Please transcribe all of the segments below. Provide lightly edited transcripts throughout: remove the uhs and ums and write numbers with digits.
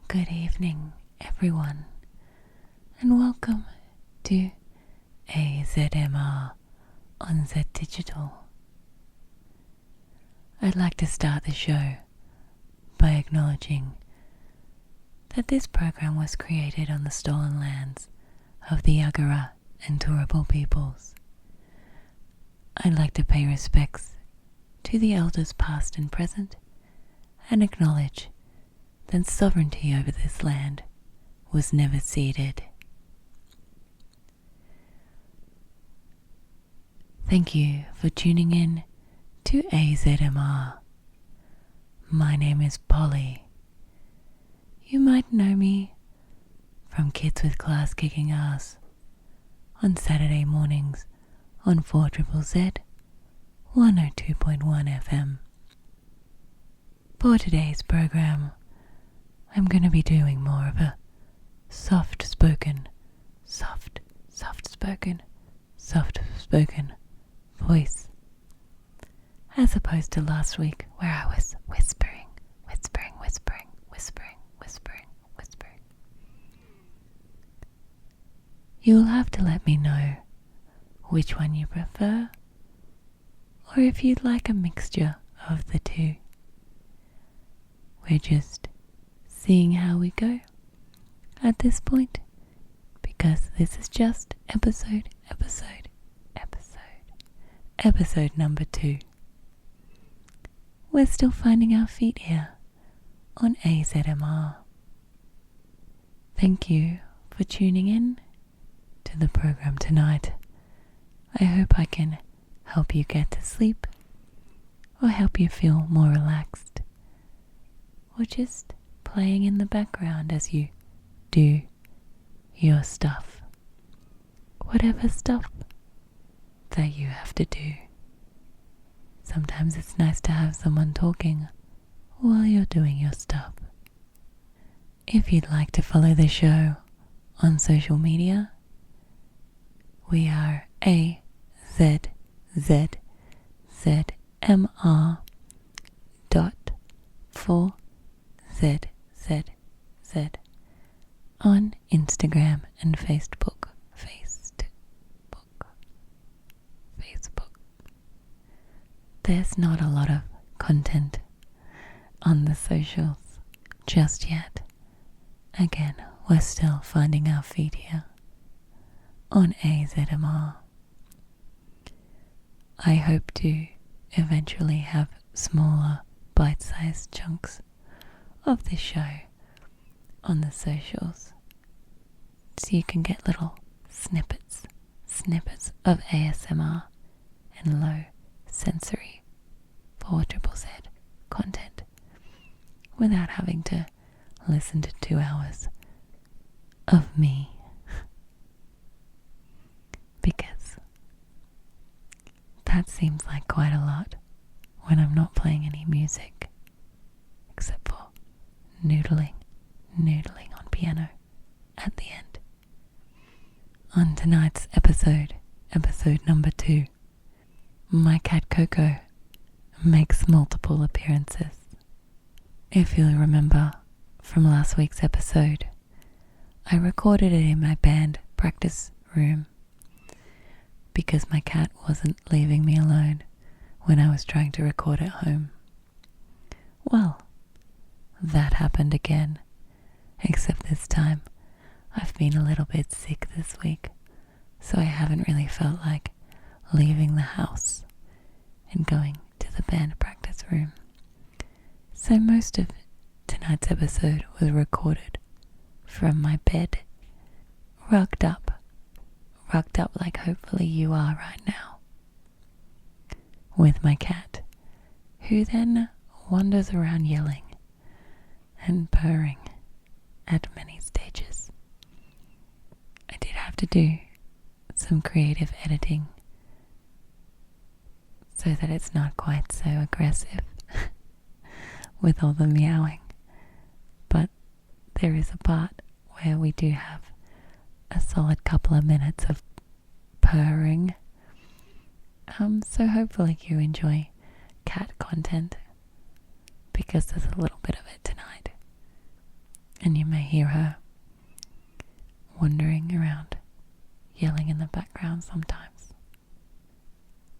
Good evening, everyone, and welcome to AZMR on Zed Digital. I'd like to start the show by acknowledging that this program was created on the stolen lands of the Jagera and Turrbal peoples. I'd like to pay respects to the elders past and present and acknowledge that sovereignty over this land was never ceded. Thank you for tuning in to AZMR. My name is Polly. You might know me from Kids with Class Kicking Ass on Saturday mornings on 4ZZZ 102.1 FM. For today's program, I'm going to be doing more of a soft-spoken voice, as opposed to last week where I was whispering. You'll have to let me know which one you prefer, or if you'd like a mixture of the two. We're just seeing how we go at this point, because this is just episode number 2. We're still finding our feet here on AZMR. Thank you for tuning in to the program tonight. I hope I can help you get to sleep, or help you feel more relaxed, or just playing in the background as you do your stuff. Whatever stuff that you have to do. Sometimes it's nice to have someone talking while you're doing your stuff. If you'd like to follow the show on social media, we are AzZzMR .4ZZZ on Instagram and Facebook. There's not a lot of content on the socials just yet. Again, we're still finding our feet here on AZMR. I hope to eventually have smaller bite-sized chunks of this show on the socials, so you can get little snippets of ASMR and low sensory 4ZZZ content without having to listen to 2 hours of me, because that seems like quite a lot when I'm not playing any music except for noodling on piano at the end. On tonight's episode number 2, my cat Coco makes multiple appearances. If you'll remember from last week's episode, I recorded it in my band practice room because my cat wasn't leaving me alone when I was trying to record at home. Well, that happened again, except this time I've been a little bit sick this week, so I haven't really felt like leaving the house and going to the band practice room. So most of tonight's episode was recorded from my bed, rugged up like hopefully you are right now, with my cat, who then wanders around yelling and purring at many stages. I did have to do some creative editing so that it's not quite so aggressive with all the meowing, but there is a part where we do have a solid couple of minutes of purring, so hopefully you enjoy cat content, because there's a little bit of it tonight. and you may hear her wandering around, yelling in the background sometimes.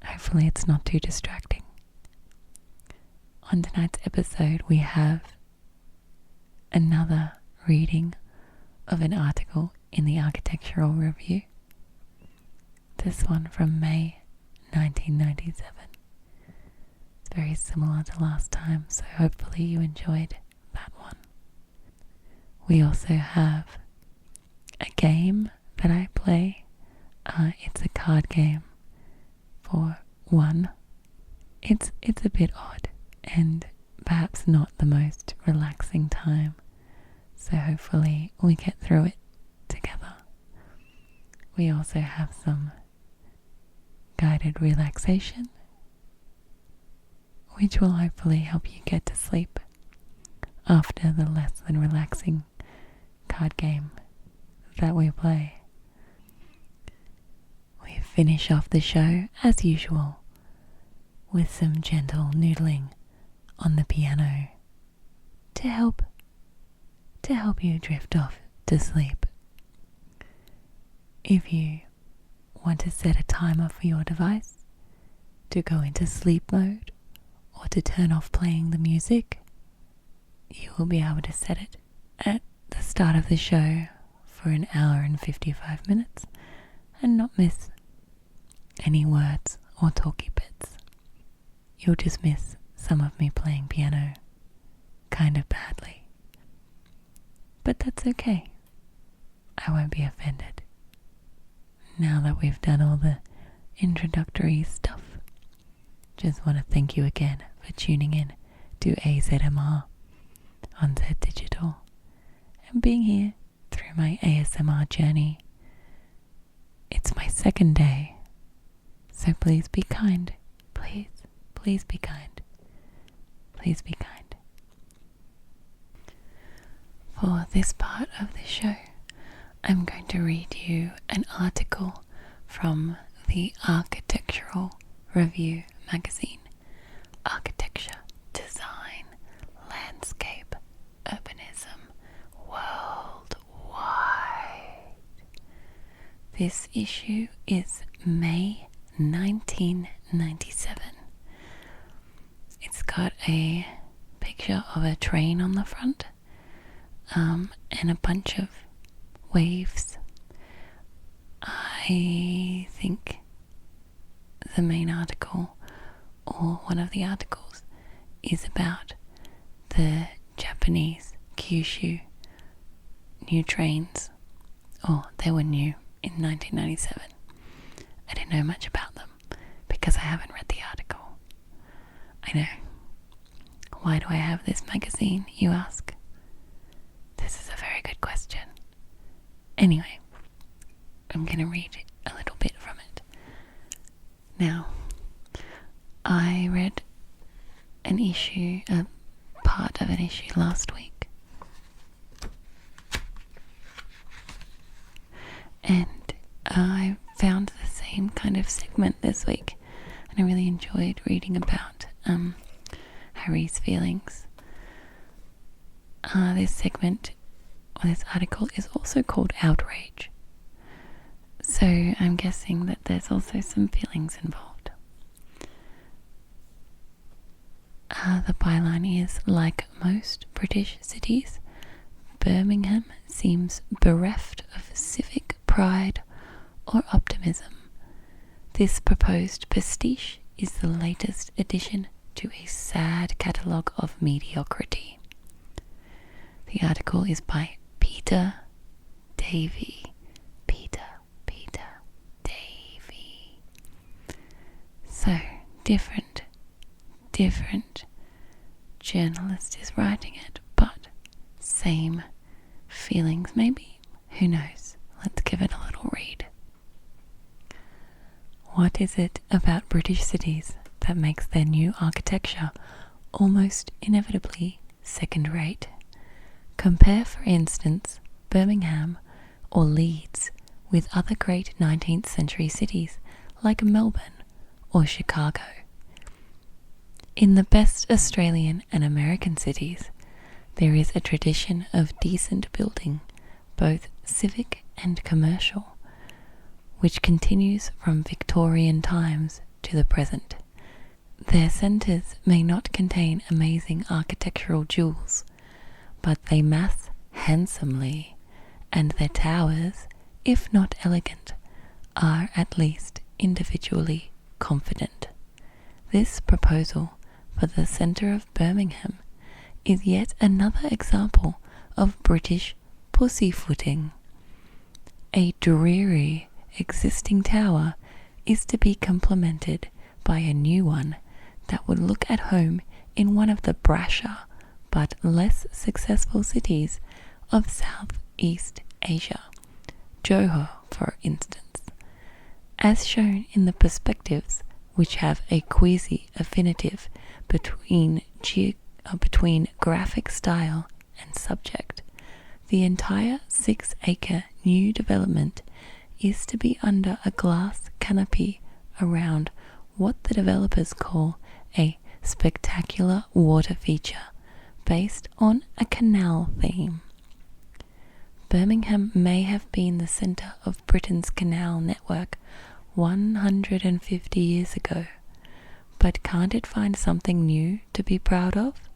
Hopefully it's not too distracting. On tonight's episode we have another reading of an article in the Architectural Review. This one from May 1997. It's very similar to last time, so hopefully you enjoyed that one. We also have a game that I play. It's a card game for one. It's a bit odd and perhaps not the most relaxing time, so hopefully we get through it together. We also have some guided relaxation, which will hopefully help you get to sleep after the less than relaxing card game that we play. We finish off the show as usual with some gentle noodling on the piano to help you drift off to sleep. If you want to set a timer for your device to go into sleep mode or to turn off playing the music, you will be able to set it at the start of the show for an hour and 55 minutes and not miss any words or talky bits. You'll just miss some of me playing piano kind of badly. But that's okay. I won't be offended. Now that we've done all the introductory stuff, just want to thank you again for tuning in to AZMR on Zed Digital and being here through my ASMR journey. It's my second day, so please be kind. Please be kind. Please be kind. For this part of the show, I'm going to read you an article from the Architectural Review magazine. Architecture, Design, Landscape, Urbanism, Worldwide. This issue is May 1997. It's got a picture of a train on the front, and a bunch of waves. I think the main article, or one of the articles, is about the Japanese Kyushu new trains. Oh, they were new in 1997. I didn't know much about them because I haven't read the article. I know. Why do I have this magazine, you ask? This is a very good question. Anyway, I'm going to read a little bit from it. Now, I read a part of an issue last week, and I found the same kind of segment this week, and I really enjoyed reading about Harry's feelings. This segment, or this article, is also called Outrage, so I'm guessing that there's also some feelings involved. The byline is, like most British cities, Birmingham seems bereft of civic pride or optimism. This proposed pastiche is the latest addition to a sad catalogue of mediocrity. The article is by Peter Davey. Peter Davey. So, different journalist is writing it, but same feelings maybe. Who knows? Let's give it a little read. What is it about British cities that makes their new architecture almost inevitably second-rate? Compare, for instance, Birmingham or Leeds with other great 19th century cities like Melbourne or Chicago. In the best Australian and American cities, there is a tradition of decent building, both civic and commercial, which continues from Victorian times to the present. Their centres may not contain amazing architectural jewels, but they mass handsomely, and their towers, if not elegant, are at least individually confident. This proposal for the centre of Birmingham is yet another example of British pussyfooting. A dreary existing tower is to be complemented by a new one that would look at home in one of the brasher but less successful cities of Southeast Asia, Johor for instance. As shown in the perspectives, which have a quasi-affinitive between graphic style and subject, the entire 6-acre new development is to be under a glass canopy around what the developers call a spectacular water feature based on a canal theme. Birmingham may have been the centre of Britain's canal network 150 years ago, but can't it find something new to be proud of?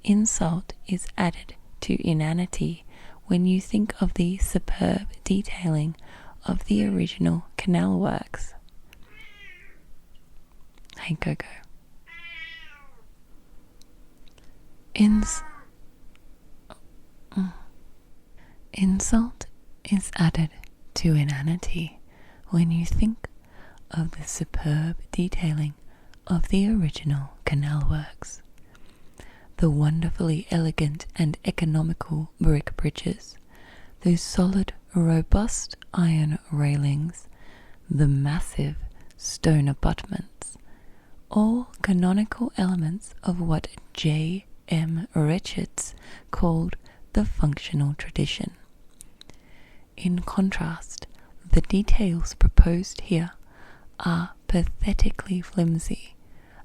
Insult is added to inanity when you think of the superb detailing of the original canal works. Hey Coco. Insult is added to inanity when you think of the superb detailing of the original canal works. The wonderfully elegant and economical brick bridges, those solid, robust iron railings, the massive stone abutments, all canonical elements of what J.M. Richards called the functional tradition. In contrast, the details proposed here are pathetically flimsy,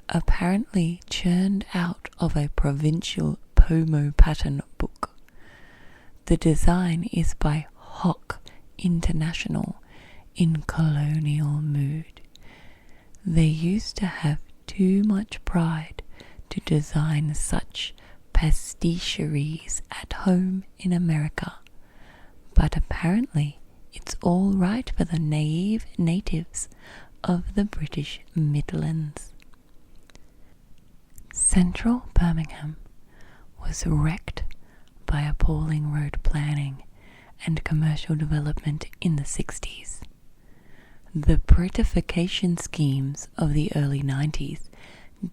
apparently churned out of a provincial Pomo pattern book. The design is by Hock International in colonial mood. They used to have too much pride to design such pasticheries at home in America, but apparently it's all right for the naive natives of the British Midlands. Central Birmingham was wrecked by appalling road planning and commercial development in the 60s. The Britification schemes of the early 90s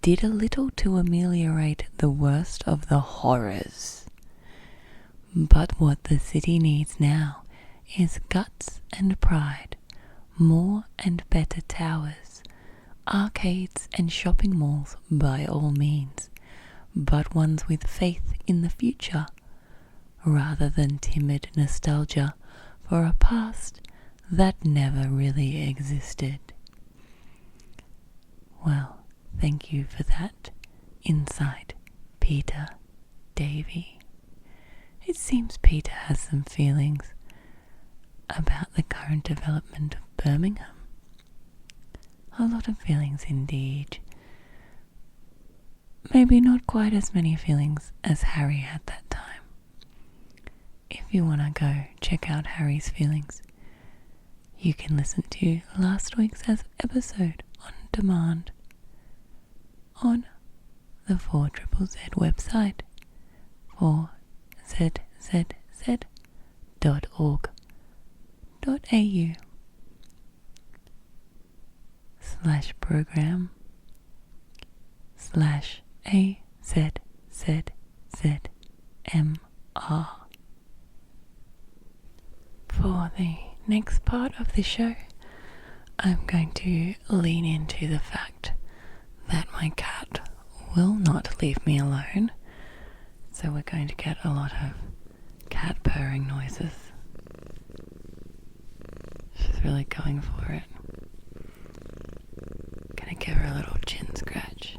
did a little to ameliorate the worst of the horrors. But what the city needs now is guts and pride, more and better towers, arcades and shopping malls by all means, but ones with faith in the future, rather than timid nostalgia for a past that never really existed. Well, thank you for that insight, Peter Davey. It seems Peter has some feelings about the current development of Birmingham. A lot of feelings indeed. Maybe not quite as many feelings as Harry had that time. If you want to go check out Harry's feelings, you can listen to last week's episode on demand on the 4ZZZ website for zzz.org.au/program/AZZZMR. For the next part of the show, I'm going to lean into the fact that my cat will not leave me alone, so we're going to get a lot of cat purring noises. She's really going for it. Gonna give her a little chin scratch.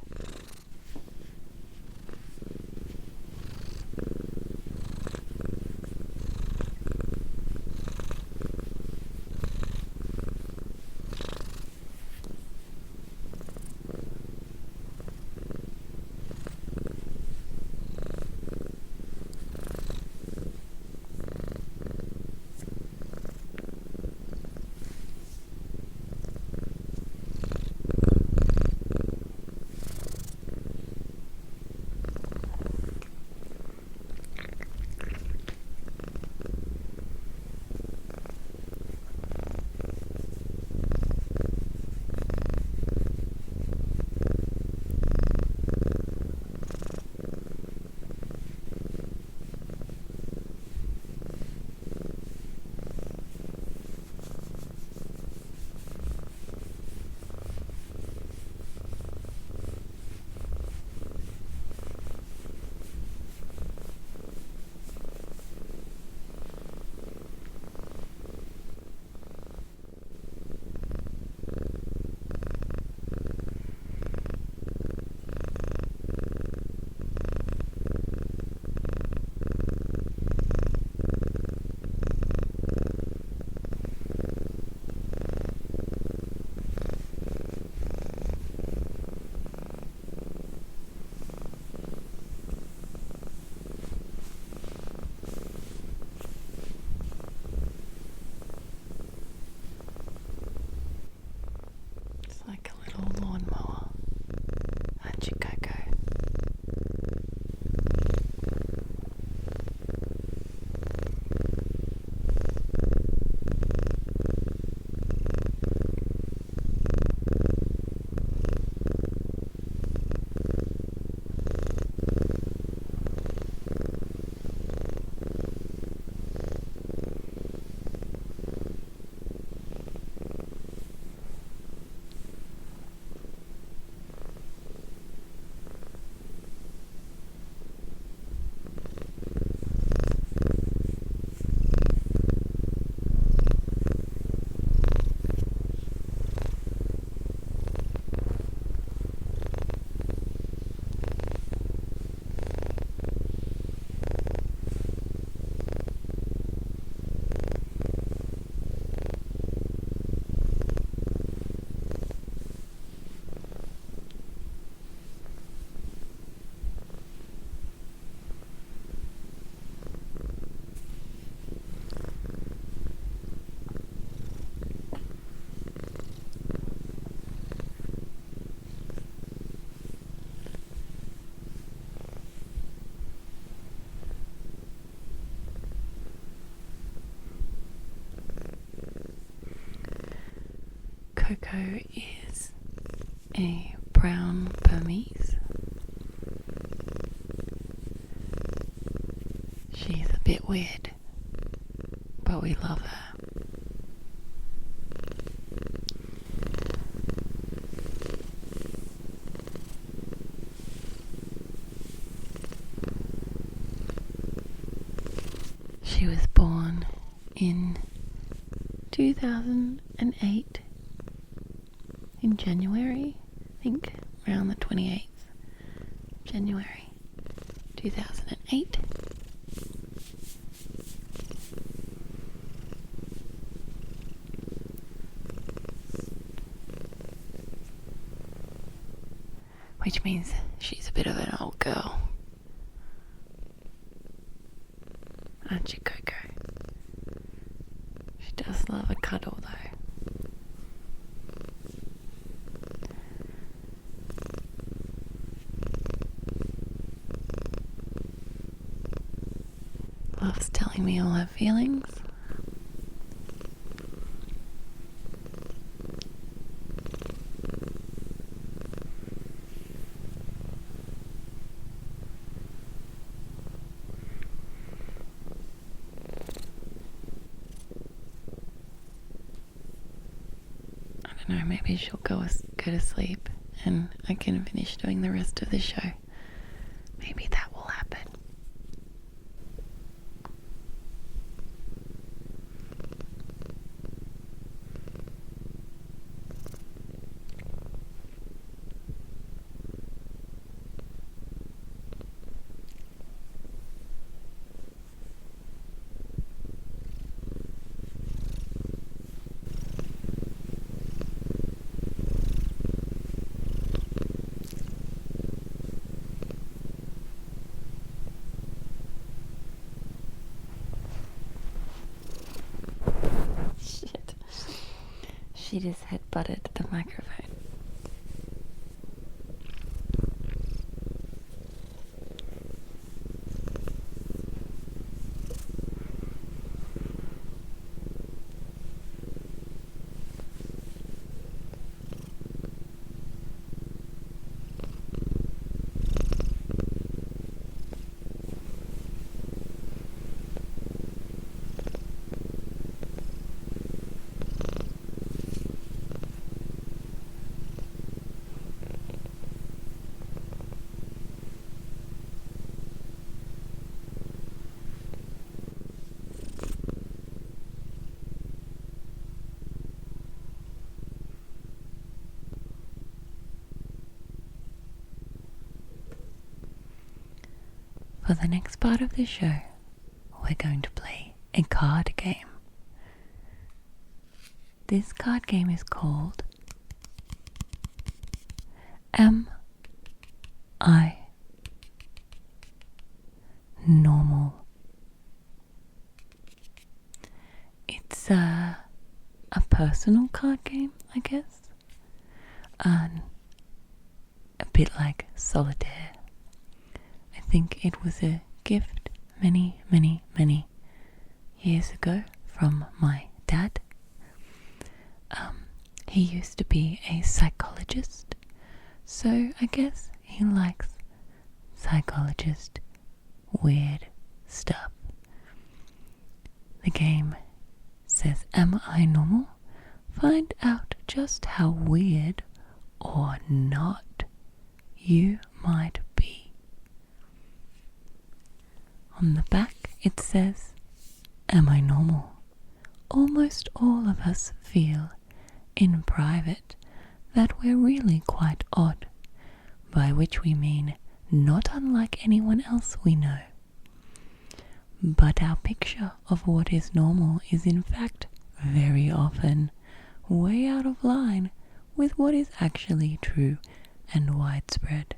Coco is a brown Burmese. She's a bit weird, but we love her. She was born in 2008 in January, I think around the 28th January 2008. Which means she's a bit of an old girl. Aren't you, Coco? She does love a cuddle though. Loves telling me all her feelings. I don't know, maybe she'll go to sleep and I can finish doing the rest of the show. Maybe that will happen. Shit. She just headbutted the microphone. For the next part of the show, we're going to play a card game. This card game is called Am I Normal? It's a personal card game, I guess. A bit like solitaire. I think it was a gift many years ago from my dad. He used to be a psychologist, so I guess he likes psychologist weird stuff. The game says, am I normal? Find out just how weird or not you might be. On the back it says, am I normal? Almost all of us feel in private that we're really quite odd, by which we mean not unlike anyone else we know. But our picture of what is normal is in fact very often way out of line with what is actually true and widespread.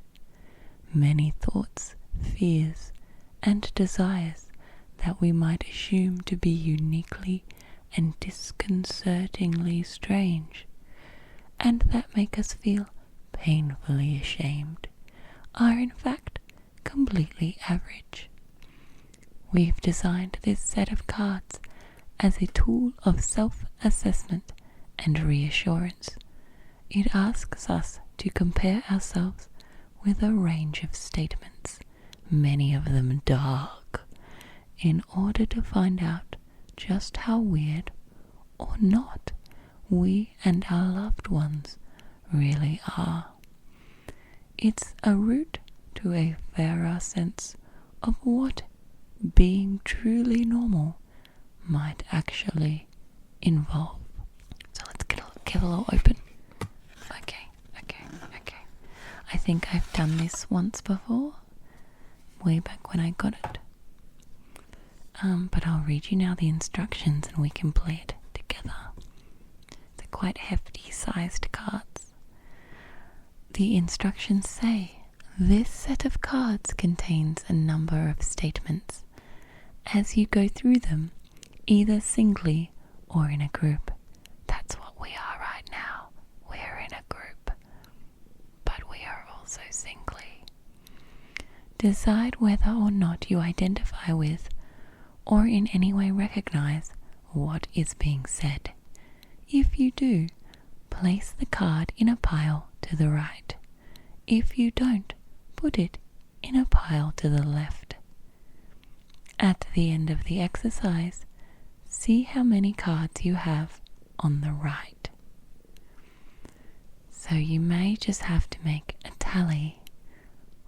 Many thoughts, fears, and desires that we might assume to be uniquely and disconcertingly strange, and that make us feel painfully ashamed, are in fact completely average. We've designed this set of cards as a tool of self-assessment and reassurance. It asks us to compare ourselves with a range of statements, many of them dark, in order to find out just how weird or not we and our loved ones really are. It's a route to a fairer sense of what being truly normal might actually involve. So let's give a little open. Okay. I think I've done this once before, way back when I got it. But I'll read you now the instructions and we can play it together. They're quite hefty sized cards. The instructions say, this set of cards contains a number of statements. As you go through them, either singly or in a group. That's what we are right now. We're in a group. But we are also singly. Decide whether or not you identify with or in any way recognize what is being said. If you do, place the card in a pile to the right. If you don't, put it in a pile to the left. At the end of the exercise, see how many cards you have on the right. So you may just have to make a tally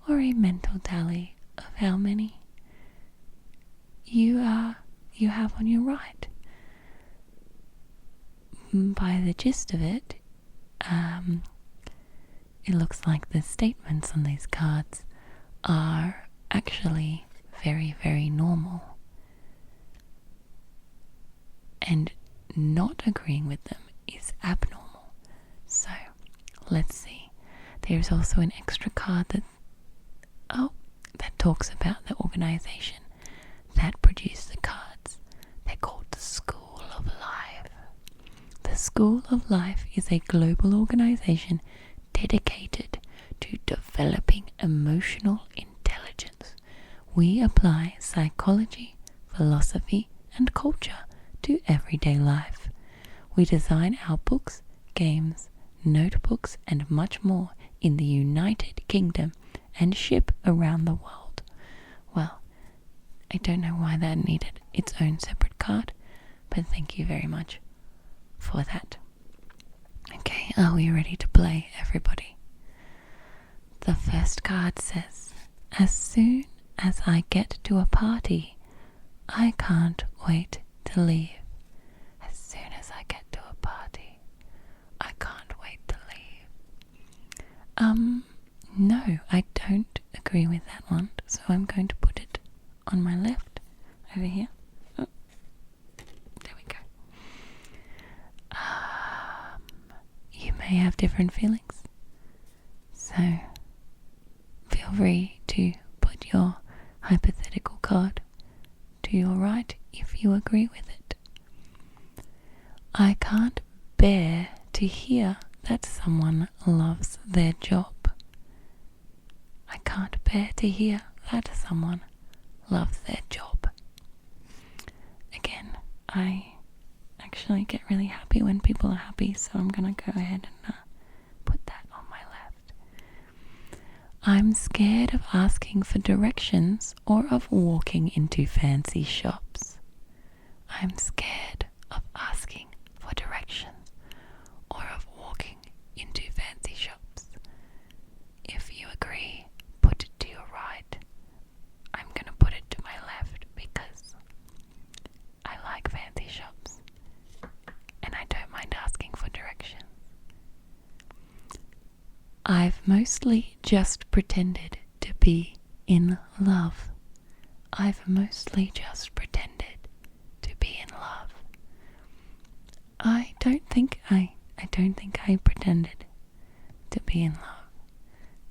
or a mental tally of how many you have on your right. By the gist of it, it looks like the statements on these cards are actually very, very normal. And not agreeing with them is abnormal. So, let's see. There's also an extra card that talks about the organization that produced the cards. They're called the School of Life. The School of Life is a global organization dedicated to developing emotional intelligence. We apply psychology, philosophy, and culture to everyday life. We design our books, games, notebooks, and much more in the United Kingdom and ship around the world. Well, I don't know why that needed its own separate card, but thank you very much for that. Okay, are we ready to play, everybody? The first card says, as soon as I get to a party, I can't wait to leave. As soon as I get to a party, I can't wait to leave. No, I don't agree with that one, so I'm going to put it on my left, over here. Oh, there we go. You may have different feelings, so feel free to put your hypothetical card to your right if you agree with it. I can't bear to hear that someone loves their job. I can't bear to hear that someone loves their job. Again, I actually get really happy when people are happy, so I'm gonna go ahead and put that on my left. I'm scared of asking for directions or of walking into fancy shops. I'm scared of asking for directions or of walking into fancy shops. If you agree, put it to your right. I'm gonna put it to my left because I like fancy shops and I don't mind asking for directions. I've mostly just pretended to be in love. I've mostly just pretended to be in love. I don't think I pretended to be in love.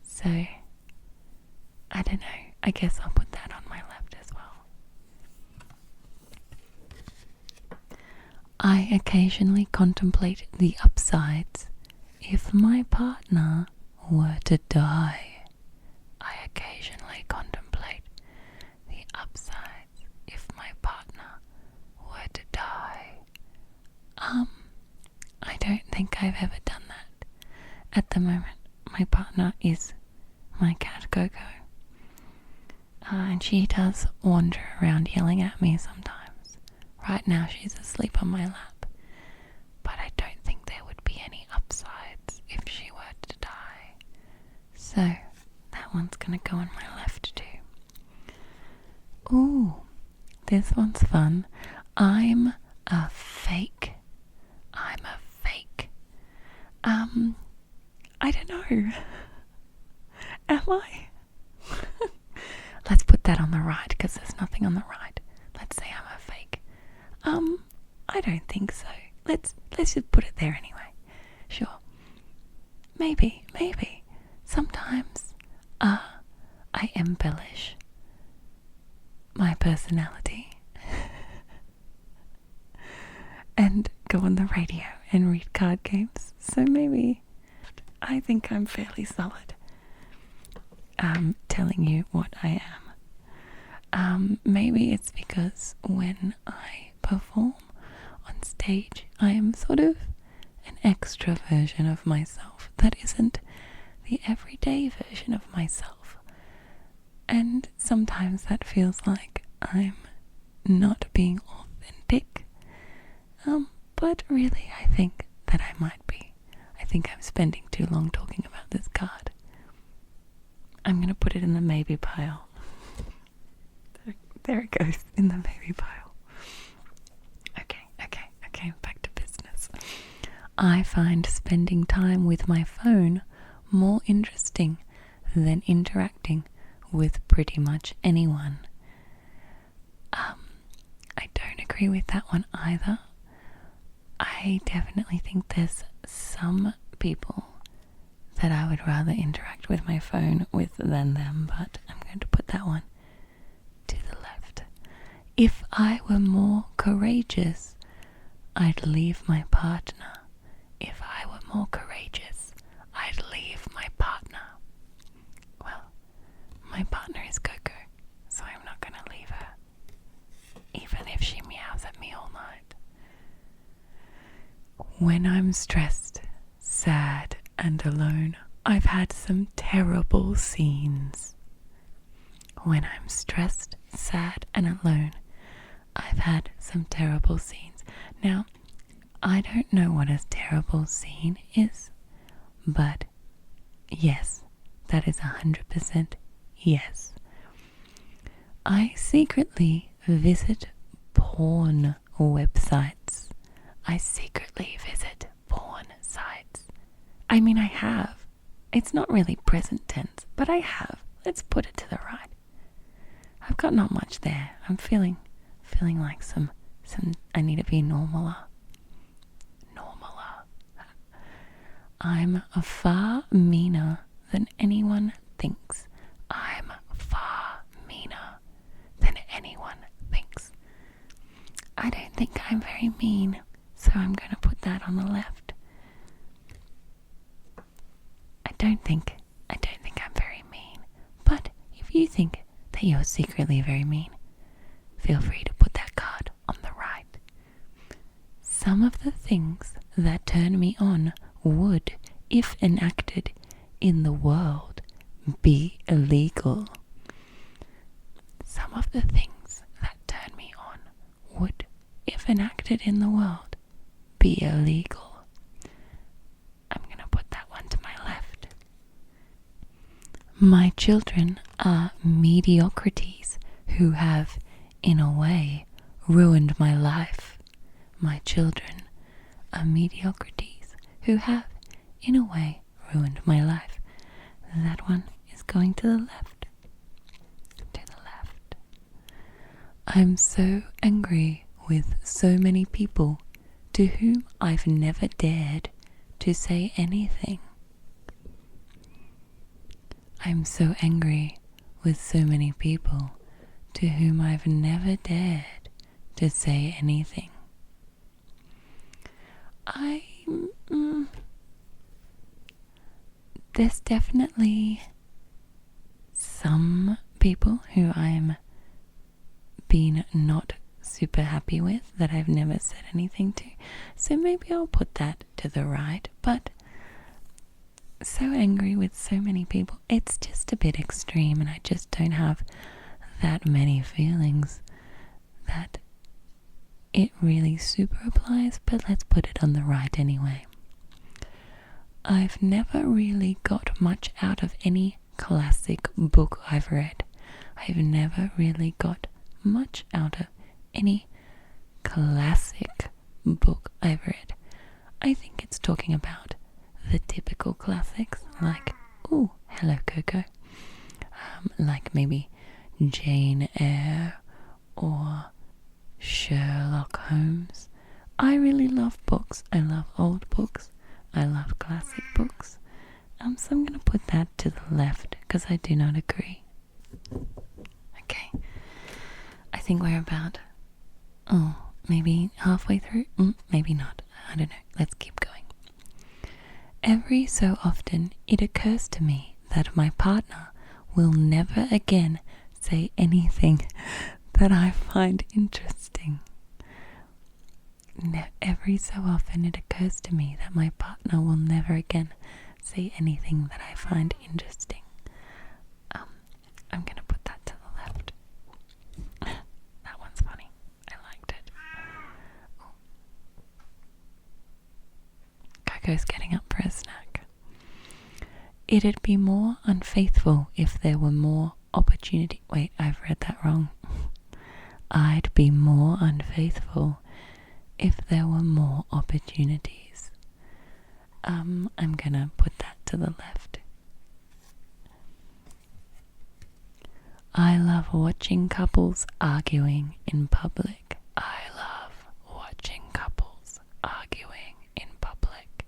So, I don't know. I guess I'll put that on my left as well. I occasionally contemplate the upsides if my partner were to die. I occasionally contemplate the upsides if my partner were to die. I think I've ever done that. At the moment, my partner is my cat Coco. And she does wander around yelling at me sometimes. Right now she's asleep on my lap. But I don't think there would be any upsides if she were to die. So, that one's gonna go on my left too. Ooh, this one's fun. I'm a fake. I don't know. Am I? Let's put that on the right because there's nothing on the right. Let's say I'm a fake. I don't think so. Let's just put it there anyway. Sure. Maybe. Sometimes, I embellish my personality and go on the radio and read card games. So maybe I think I'm fairly solid. Telling you what I am. Maybe it's because when I perform on stage, I am sort of an extra version of myself that isn't the everyday version of myself. And sometimes that feels like I'm not being authentic. But really I think that I might be. I think I'm spending too long talking about this card. I'm going to put it in the maybe pile. There it goes, in the maybe pile. Okay, back to business. I find spending time with my phone more interesting than interacting with pretty much anyone. I don't agree with that one either. I definitely think there's some people that I would rather interact with my phone with than them, but I'm going to put that one to the left. If I were more courageous, I'd leave my partner. If I were more courageous, I'd leave my partner. Well, my partner is Coco, so I'm not going to leave her, even if she meows at me all night. When I'm stressed, sad, and alone, I've had some terrible scenes. When I'm stressed, sad, and alone, I've had some terrible scenes. Now, I don't know what a terrible scene is, but yes, that is 100% yes. I secretly visit porn websites. I secretly visit porn sites. I mean, I have. It's not really present tense, but I have. Let's put it to the right. I've got not much there. I'm feeling like some I need to be normaler. I'm far meaner than anyone thinks. I'm far meaner than anyone thinks. I don't think I'm very mean, so I'm going to put that on the left. I don't think I'm very mean, but if you think that you're secretly very mean, feel free to put that card on the right. Some of the things that turn me on would, if enacted in the world, be illegal. Some of the things that turn me on would, if enacted in the world, be illegal. I'm going to put that one to my left. My children are mediocrities who have, in a way, ruined my life. My children are mediocrities who have, in a way, ruined my life. That one is going to the left. To the left. I'm so angry with so many people to whom I've never dared to say anything. I'm so angry with so many people to whom I've never dared to say anything. There's definitely some people who I'm been not super happy with, that I've never said anything to. So maybe I'll put that to the right. But so angry with so many people, it's just a bit extreme, and I just don't have that many feelings that it really super applies. But let's put it on the right anyway. I've never really got much out of any classic book I've read. I've never really got much out of any classic book I've read. I think it's talking about the typical classics, like, ooh, hello Coco, like maybe Jane Eyre or Sherlock Holmes. I really love books. I love old books. I love classic books. So I'm going to put that to the left because I do not agree. Okay. I think we're about, maybe halfway through? Maybe not. I don't know. Let's keep going. Every so often it occurs to me that my partner will never again say anything that I find interesting. Every so often it occurs to me that my partner will never again say anything that I find interesting. I'm going to put that to the left. That one's funny. I liked it. Ooh. Coco's getting up for a snack. It'd be more unfaithful if there were more opportunity. Wait, I've read that wrong. I'd be more unfaithful if there were more opportunities. I'm gonna put that to the left. I love watching couples arguing in public. I love watching couples arguing in public.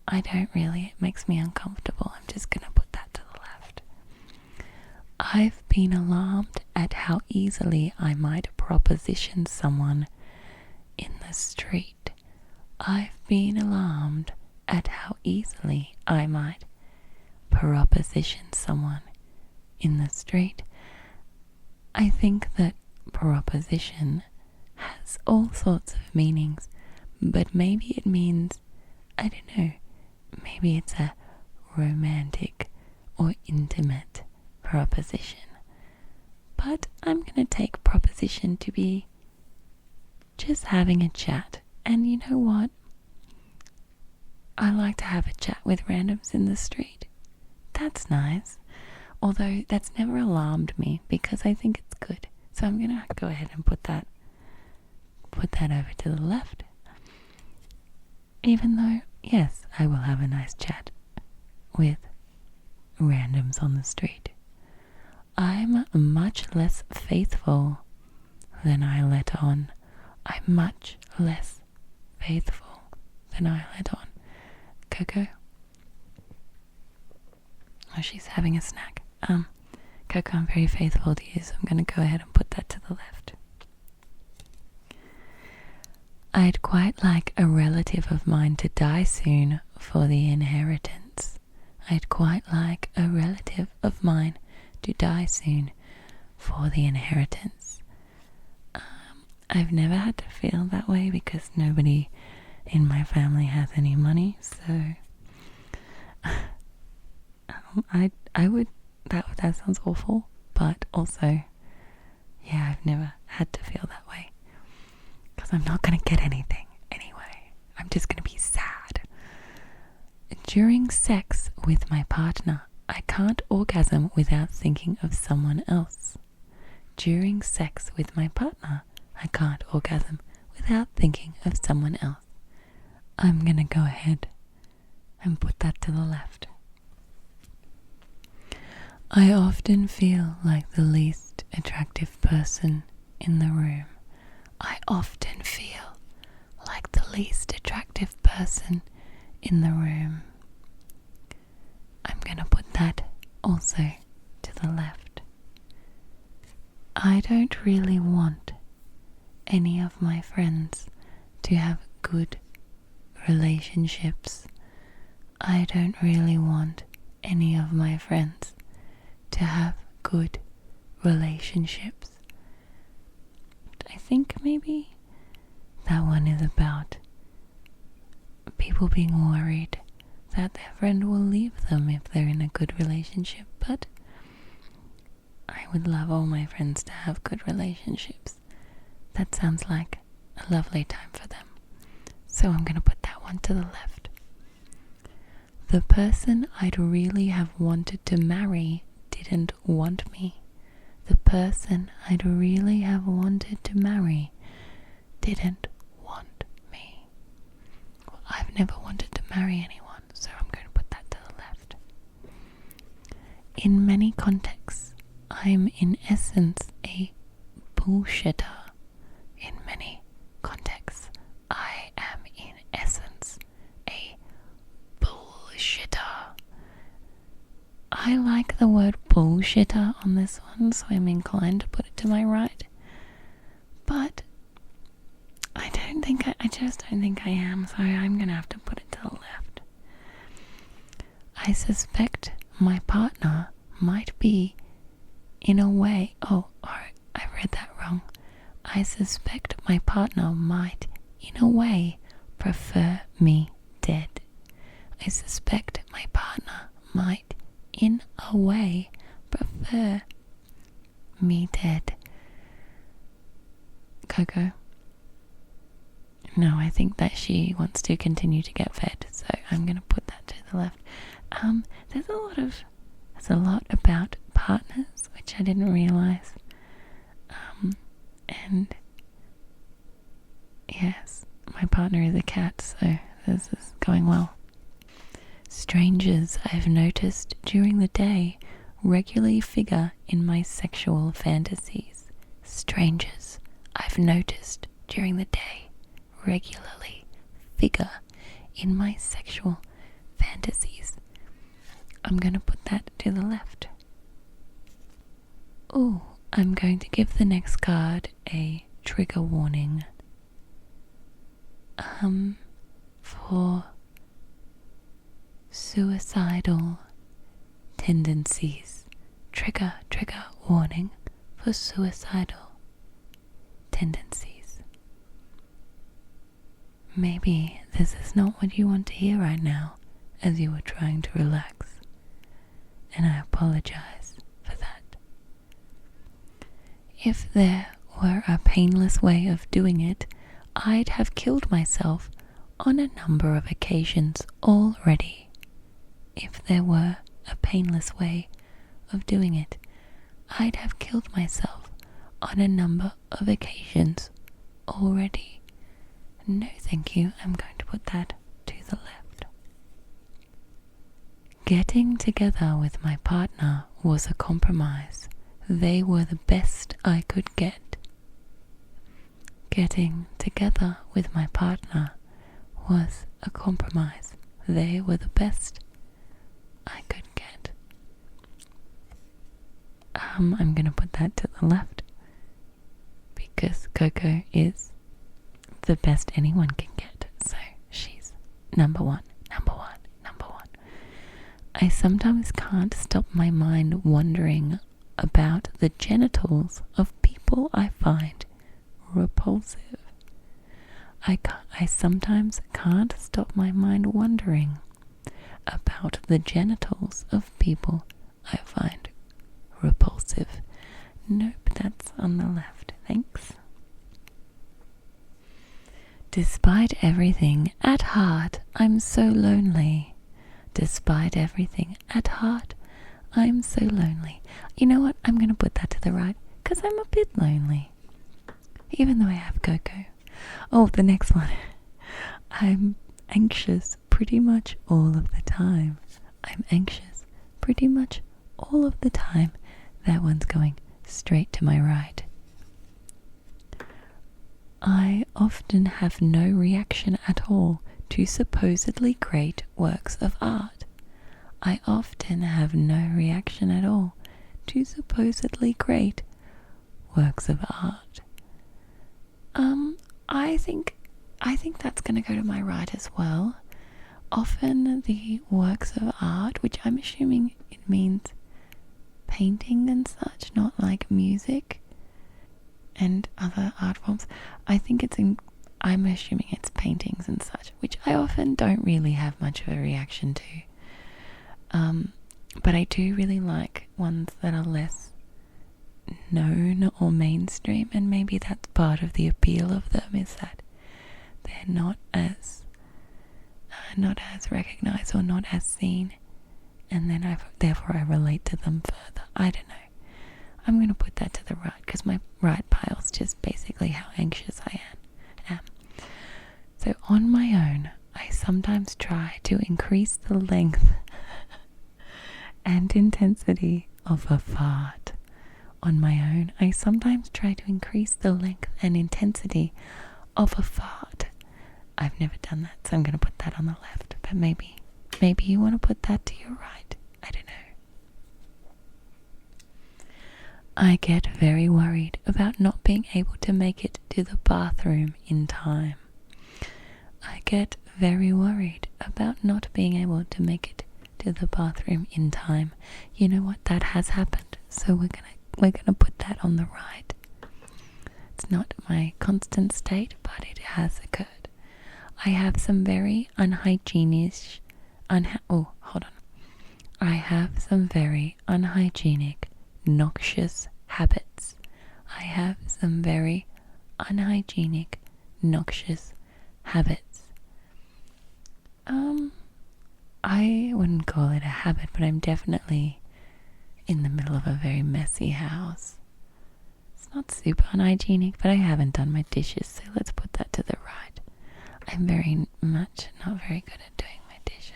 I don't really, it makes me uncomfortable. I'm just gonna put that to the left. I've been alarmed at how easily I might proposition someone in the street. I've been alarmed at how easily I might proposition someone in the street. I think that proposition has all sorts of meanings, but maybe it means, I don't know, maybe it's a romantic or intimate proposition. But I'm going to take proposition to be just having a chat. And you know what? I like to have a chat with randoms in the street. That's nice. Although that's never alarmed me because I think it's good. So I'm going to go ahead and put that over to the left. Even though, yes, I will have a nice chat with randoms on the street. I'm much less faithful than I let on. I'm much less faithful than I let on. Coco? Oh, she's having a snack. Coco, I'm very faithful to you, so I'm going to go ahead and put that to the left. I'd quite like a relative of mine to die soon for the inheritance. I'd quite like a relative of mine to die soon for the inheritance. I've never had to feel that way because nobody in my family has any money, so I would, that sounds awful, but also, yeah, I've never had to feel that way because I'm not going to get anything anyway. I'm just going to be sad. During sex with my partner, I can't orgasm without thinking of someone else. During sex with my partner, I can't orgasm without thinking of someone else. I'm going to go ahead and put that to the left. I often feel like the least attractive person in the room. I often feel like the least attractive person in the room. I'm going to put that also to the left. I don't really want any of my friends to have good relationships. I don't really want any of my friends to have good relationships. I think maybe that one is about people being worried that their friend will leave them if they're in a good relationship, but I would love all my friends to have good relationships. That sounds like a lovely time for them. So I'm going to put that one to the left. The person I'd really have wanted to marry didn't want me. The person I'd really have wanted to marry didn't want me. Well, I've never wanted to marry anyone, so I'm going to put that to the left. In many contexts, I'm in essence a bullshitter. In many contexts, I am in essence a bullshitter. I like the word bullshitter on this one, so I'm inclined to put it to my right. But I just don't think I am, so I'm gonna have to put it to the left. I suspect my partner might be, in a way, I read that wrong. I suspect my partner might, in a way, prefer me dead. I suspect my partner might, in a way, prefer me dead. Coco? No, I think that she wants to continue to get fed, so I'm going to put that to the left. There's a lot about partners, which I didn't realize. And yes, my partner is a cat, so this is going well. Strangers I've noticed during the day regularly figure in my sexual fantasies. Strangers I've noticed during the day regularly figure in my sexual fantasies. I'm going to put that to the left. Oh, I'm going to give the next card a trigger warning. For suicidal tendencies. Trigger warning for suicidal tendencies. Maybe this is not what you want to hear right now as you are trying to relax, and I apologize for that. If there were a painless way of doing it, I'd have killed myself on a number of occasions already. If there were a painless way of doing it, I'd have killed myself on a number of occasions already. No, thank you. I'm going to put that to the left. Getting together with my partner was a compromise. They were the best I could get. Getting together with my partner was a compromise. They were the best I could get. I'm going to put that to the left because Coco is the best anyone can get. So she's number one. I sometimes can't stop my mind wondering about the genitals of people I find repulsive. I sometimes can't stop my mind wondering about the genitals of people I find repulsive. Nope, that's on the left. Thanks. Despite everything, at heart, I'm so lonely. Despite everything, at heart, I'm so lonely. You know what? I'm going to put that to the right because I'm a bit lonely. Even though I have Coco. Oh, the next one. I'm anxious pretty much all of the time. I'm anxious pretty much all of the time. That one's going straight to my right. I often have no reaction at all to supposedly great works of art. I often have no reaction at all to supposedly great works of art. I think that's going to go to my right as well. Often the works of art, which I'm assuming it means painting and such, not like music. and other art forms. I think I'm assuming it's paintings and such, which I often don't really have much of a reaction to. But I do really like ones that are less known or mainstream, and maybe that's part of the appeal of them, is that they're not as recognized or not as seen, and then therefore I relate to them further. I don't know. I'm going to put that to the right because my right pile's just basically how anxious I am. So on my own, I sometimes try to increase the length and intensity of a fart. On my own, I sometimes try to increase the length and intensity of a fart. I've never done that, so I'm going to put that on the left. But maybe you want to put that to your right. I don't know. I get very worried about not being able to make it to the bathroom in time. I get very worried about not being able to make it to the bathroom in time. You know what? That has happened. So we're gonna put that on the right. It's not my constant state, but it has occurred. I have some very unhygienic, I have some very unhygienic, noxious habits. I have some very unhygienic, noxious habits. I wouldn't call it a habit, but I'm definitely in the middle of a very messy house. It's not super unhygienic, but I haven't done my dishes, so let's put that to the right. I'm very much not very good at doing my dishes,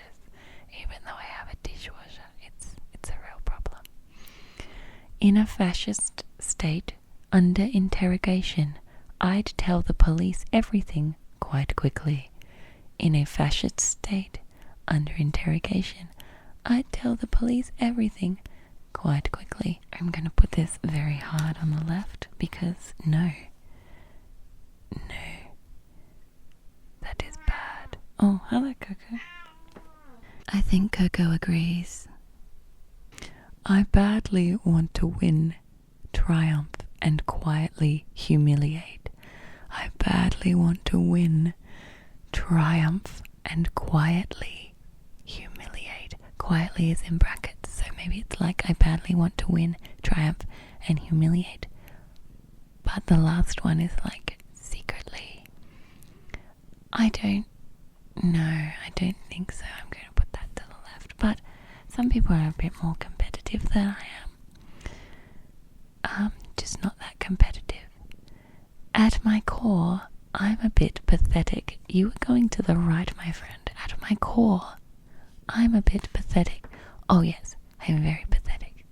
even though I have a dishwasher. It's a real problem. In a fascist state, under interrogation, I'd tell the police everything quite quickly. In a fascist state, under interrogation, I'd tell the police everything quite quickly. I'm going to put this very hard on the left because no, that is bad. Oh, hello, Coco. I think Coco agrees. I badly want to win, triumph, and quietly humiliate. I badly want to win, triumph, and quietly humiliate. Quietly is in brackets, so maybe it's like I badly want to win, triumph, and humiliate. But the last one is like secretly. I don't think so. I'm going to put that to the left. But some people are a bit more competitive than I am. Just not that competitive. At my core, I'm a bit pathetic. You are going to the right, my friend. At my core, I'm a bit pathetic. Oh yes, I'm very pathetic.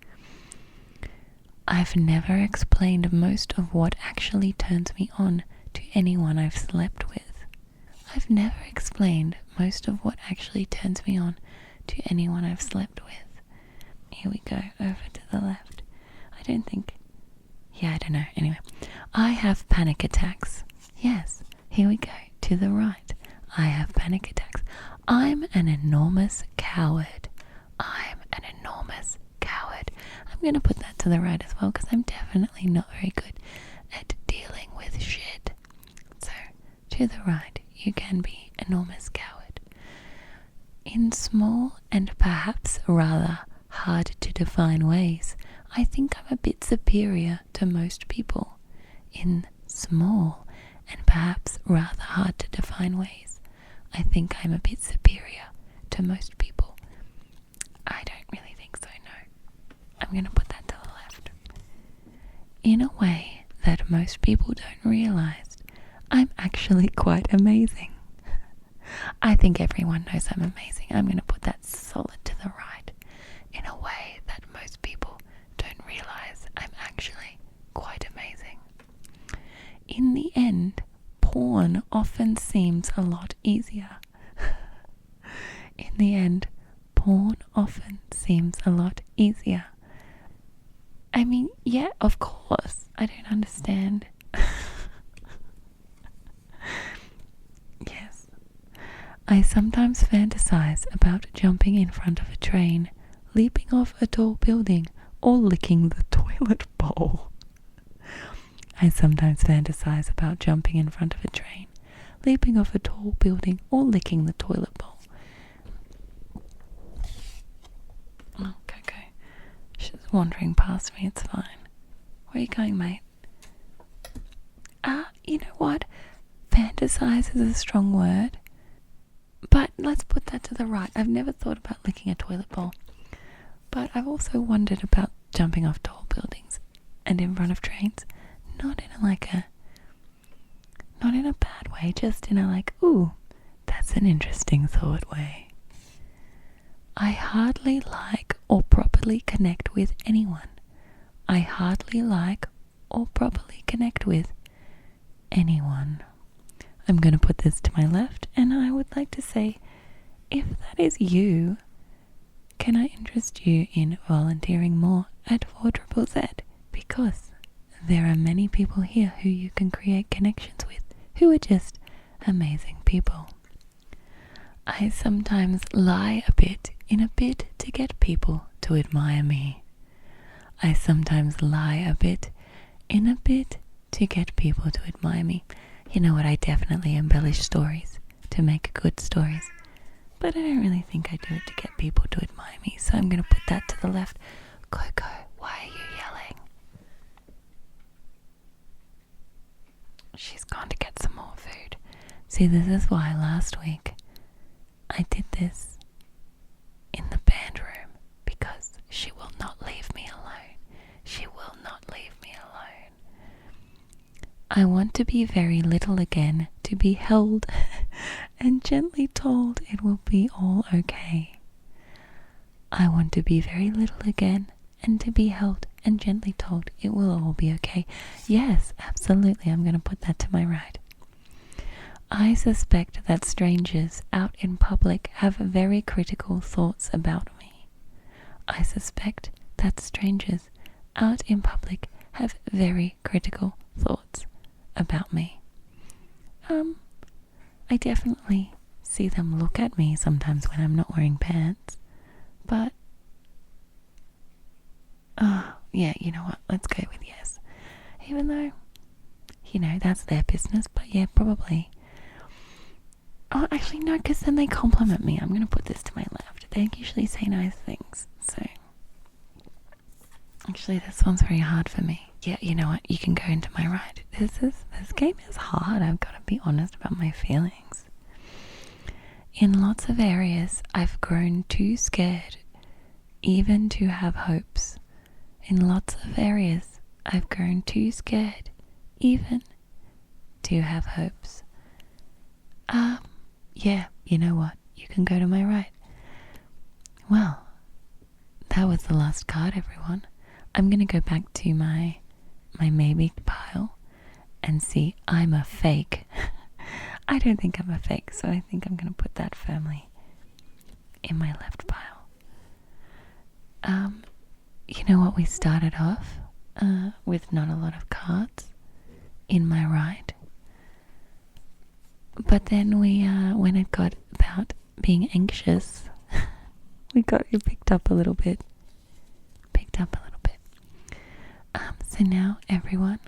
I've never explained most of what actually turns me on to anyone I've slept with. I've never explained most of what actually turns me on to anyone I've slept with. Here we go, over to the left. I don't know. Anyway, I have panic attacks. Yes, here we go, to the right. I have panic attacks. I'm an enormous coward. I'm going to put that to the right as well because I'm definitely not very good at dealing with shit. So, to the right, you can be enormous coward. In small and perhaps rather hard to define ways, I think I'm a bit superior to most people. In small and perhaps rather hard to define ways, I think I'm a bit superior to most people. I don't really think so, no. I'm going to put that to the left. In a way that most people don't realize, I'm actually quite amazing. I think everyone knows I'm amazing. I'm going to put that solid to the right. In a way that most people don't realize, I'm actually quite amazing. In the end, porn often seems a lot easier. In the end, porn often seems a lot easier. I mean, yeah, of course. I don't understand. Yes. I sometimes fantasize about jumping in front of a train, leaping off a tall building, or licking the toilet bowl. I sometimes fantasize about jumping in front of a train, leaping off a tall building, or licking the toilet bowl. Oh, Coco. She's wandering past me, it's fine. Where are you going, mate? You know what? Fantasize is a strong word. But let's put that to the right. I've never thought about licking a toilet bowl. But I've also wondered about jumping off tall buildings and in front of trains. Not in a bad way, just in a ooh, that's an interesting thought way. I hardly like or properly connect with anyone. I hardly like or properly connect with anyone. I'm going to put this to my left, and I would like to say, if that is you, can I interest you in volunteering more at 4ZZZ? Because there are many people here who you can create connections with, who are just amazing people. I sometimes lie a bit in a bid to get people to admire me. I sometimes lie a bit in a bid to get people to admire me. You know what, I definitely embellish stories to make good stories, but I don't really think I do it to get people to admire me, so I'm going to put that to the left. Coco, why are you yelling? She's gone to get some more food. See, this is why last week I did this in the band room, because she will not leave me alone. She will not leave me alone. I want to be very little again, to be held and gently told it will be all okay. I want to be very little again and to be held and gently told it will all be okay. Yes, absolutely, I'm going to put that to my right. I suspect that strangers out in public have very critical thoughts about me. I suspect that strangers out in public have very critical thoughts about me. I definitely see them look at me sometimes when I'm not wearing pants, but yeah, you know what, let's go with yes. Even though, that's their business, but yeah, probably. Oh, actually no, because then they compliment me. I'm going to put this to my left. They usually say nice things, so actually this one's very hard for me. Yeah, you know what, you can go into my right. This game is hard, I've got to be honest about my feelings. In lots of areas, I've grown too scared even to have hopes. In lots of areas, I've grown too scared even to have hopes. Yeah, you know what, you can go to my right. Well, that was the last card, everyone. I'm going to go back to my maybe pile and see. I'm a fake. I don't think I'm a fake, so I think I'm going to put that firmly in my left pile. You know what, we started off with not a lot of cards in my right, but then when it got about being anxious, it picked up a little bit. So now, everyone,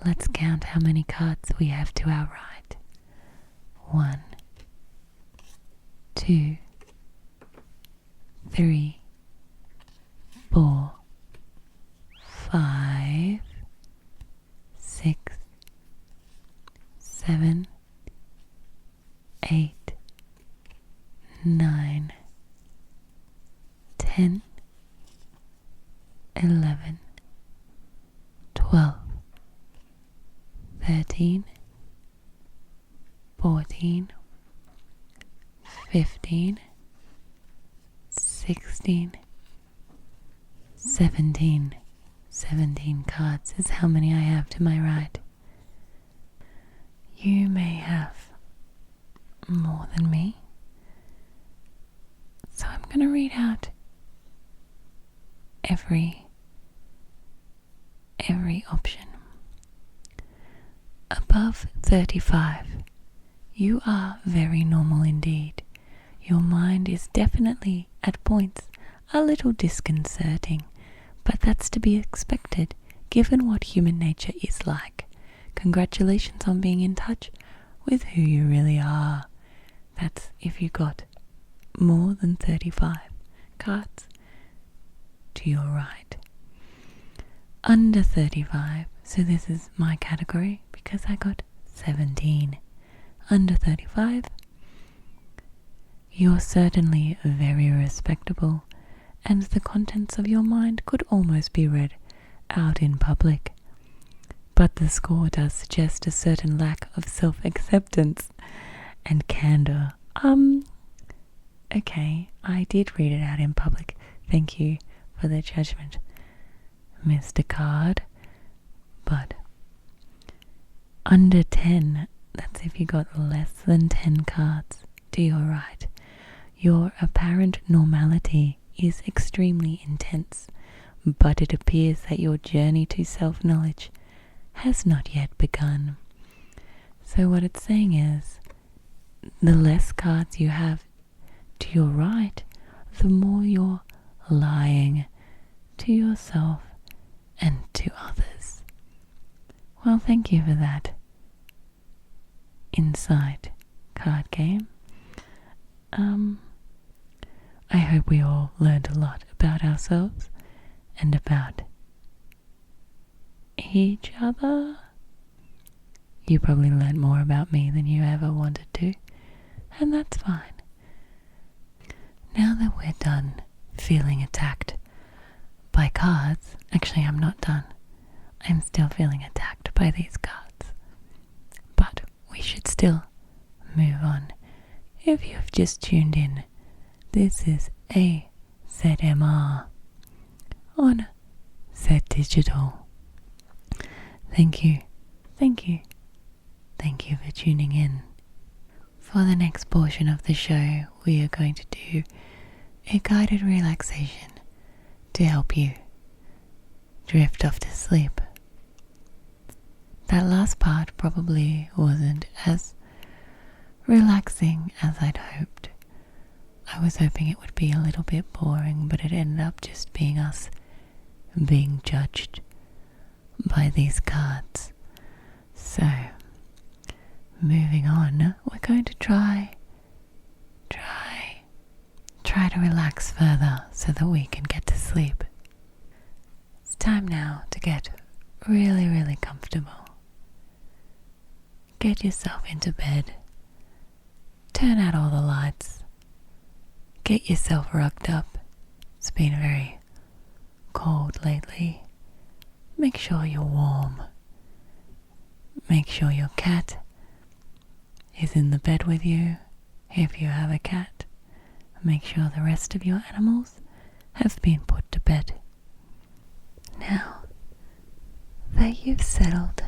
let's count how many cards we have to our right. 1, 2, 3, 4, 5, 6, 7, 8, 9, 10, 11, 12, 13, 14, 15, 16, 17. 17 cards is how many I have to my right. You may have more than me, so I'm going to read out every option. Above 35, you are very normal indeed. Your mind is definitely at points a little disconcerting, but that's to be expected given what human nature is like, congratulations on being in touch with who you really are. That's if you got more than 35 cards to your right. Under 35, so this is my category because I got 17. Under 35, you're certainly very respectable, and the contents of your mind could almost be read out in public. But the score does suggest a certain lack of self-acceptance and candor. Okay, I did read it out in public. Thank you for the judgment, Mr. Card. But under 10, that's if you got less than 10 cards to your right. Your apparent normality is extremely intense, but it appears that your journey to self-knowledge has not yet begun. So what it's saying is, the less cards you have to your right, the more you're lying to yourself and to others. Well, thank you for that insight card game. I hope we all learned a lot about ourselves and about each other. You probably learned more about me than you ever wanted to, and that's fine. Now that we're done feeling attacked by cards, actually I'm not done. I'm still feeling attacked by these cards. But we should still move on. If you've just tuned in, this is AZMR on Zed Digital. Thank you for tuning in. For the next portion of the show, we are going to do a guided relaxation to help you drift off to sleep. That last part probably wasn't as relaxing as I'd hoped. I was hoping it would be a little bit boring, but it ended up just being us being judged by these cards. So, moving on, we're going to try to relax further so that we can get to sleep. It's time now to get really, really comfortable. Get yourself into bed. Turn out all the lights. Get yourself rugged up. It's been very cold lately. Make sure you're warm. Make sure your cat is in the bed with you. If you have a cat, make sure the rest of your animals have been put to bed. Now that you've settled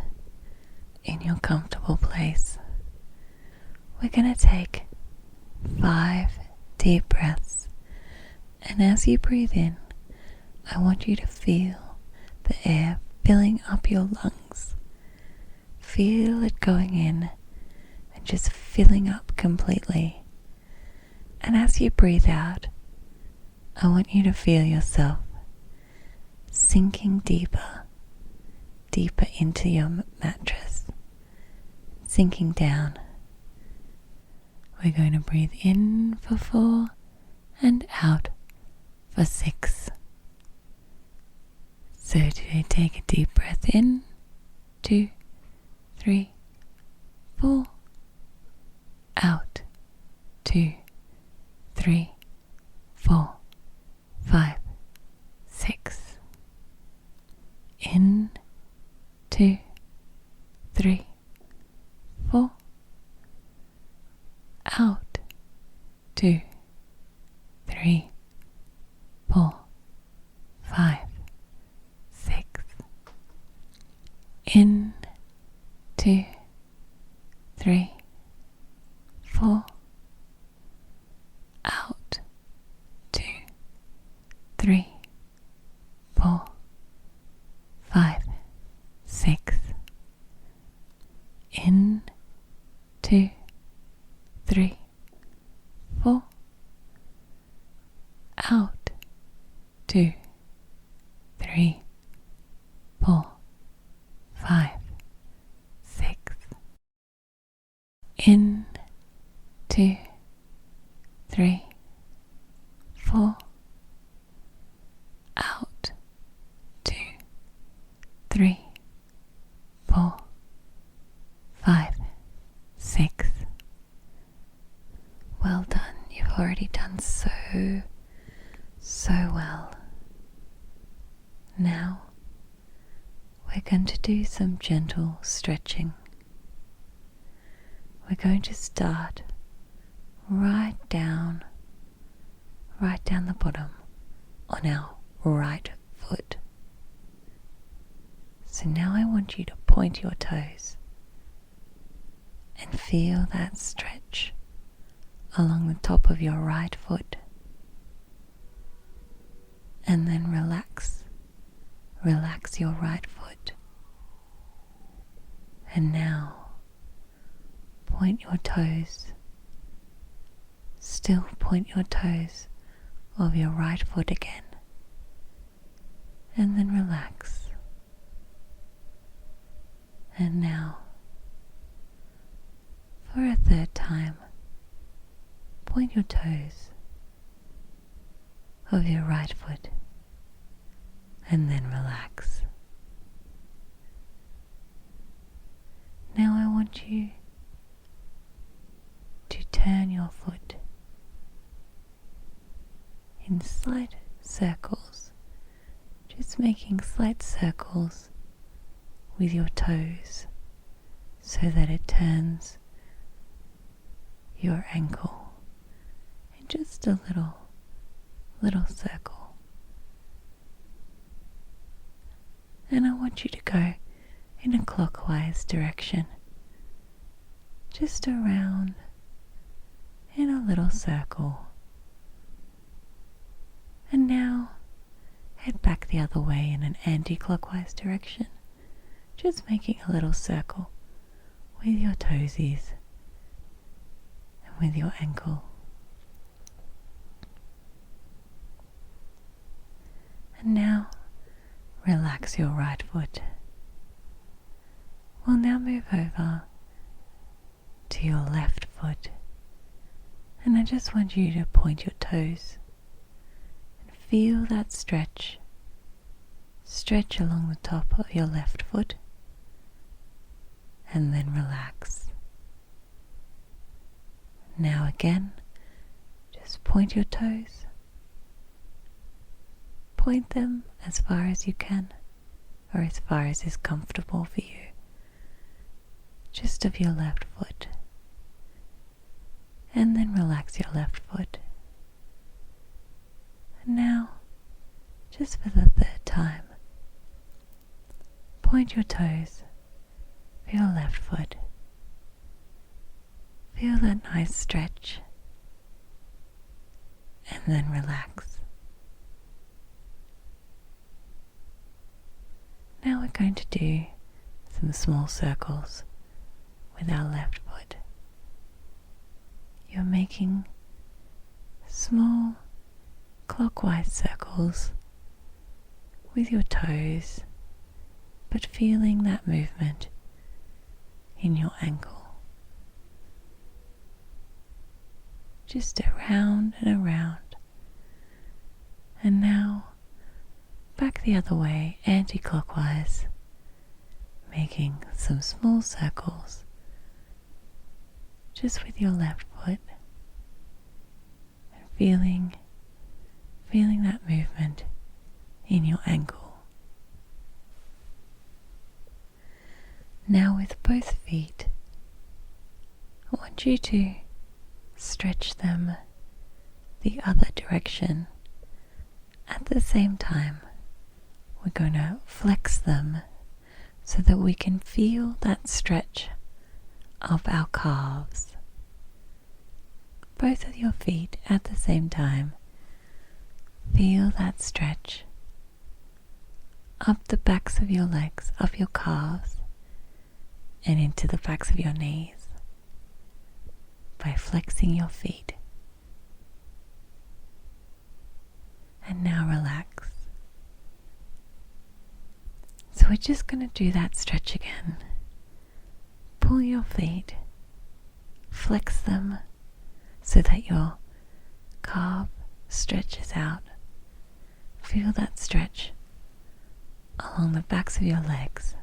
in your comfortable place, we're going to take 5 deep breaths. And as you breathe in, I want you to feel the air filling up your lungs. Feel it going in and just filling up completely. And as you breathe out, I want you to feel yourself sinking deeper into your mattress, sinking down. We're going to breathe in for 4 and out for 6. So today, take a deep breath in, 2, 3, 4, out, 2, 3, 4, 5, 6. In, 2, 3, 4. Out, 2, 3, 4, 5, 6. In, 2, 3, 4. Out, 2, 3, 4, 5, 6. In, 2, 3, 4. Out, 2, 3, 4, In, 2, 3, 4. Out, 2, 3, 4, 5, 6. Well done. You've already done so well. Now we're going to do some gentle stretching. We're going to start right down the bottom on our right foot. So now I want you to point your toes and feel that stretch along the top of your right foot. And then relax your right foot. And now point your toes, still point your toes of your right foot again. And then relax. And now, for a third time, point your toes of your right foot and then relax. Now I want you to turn your foot in slight circles, just making slight circles with your toes so that it turns your ankle in just a little circle. And I want you to go in a clockwise direction, just around in a little circle. And now head back the other way in an anti-clockwise direction, just making a little circle with your toesies and with your ankle. And now relax your right foot. We'll now move over to your left foot, and I just want you to point your toes and feel that stretch along the top of your left foot, and then relax. Now again, just point your toes. Point them as far as you can, or as far as is comfortable for you, just of your left foot. And then relax your left foot. And now, just for the third time, point your toes for your left foot. Feel that nice stretch, and then relax. Now we're going to do some small circles with our left foot. You're making small clockwise circles with your toes, but feeling that movement in your ankle. Just around and around. And now back the other way, anti-clockwise, making some small circles just with your left foot, and feeling that movement in your ankle. Now with both feet, I want you to stretch them the other direction. At the same time, we're going to flex them so that we can feel that stretch of our calves. Both of your feet at the same time, feel that stretch up the backs of your legs, up your calves, and into the backs of your knees by flexing your feet. And now relax. So we're just going to do that stretch again. Pull your feet flex them so that your calf stretches out. Feel that stretch along the backs of your legs,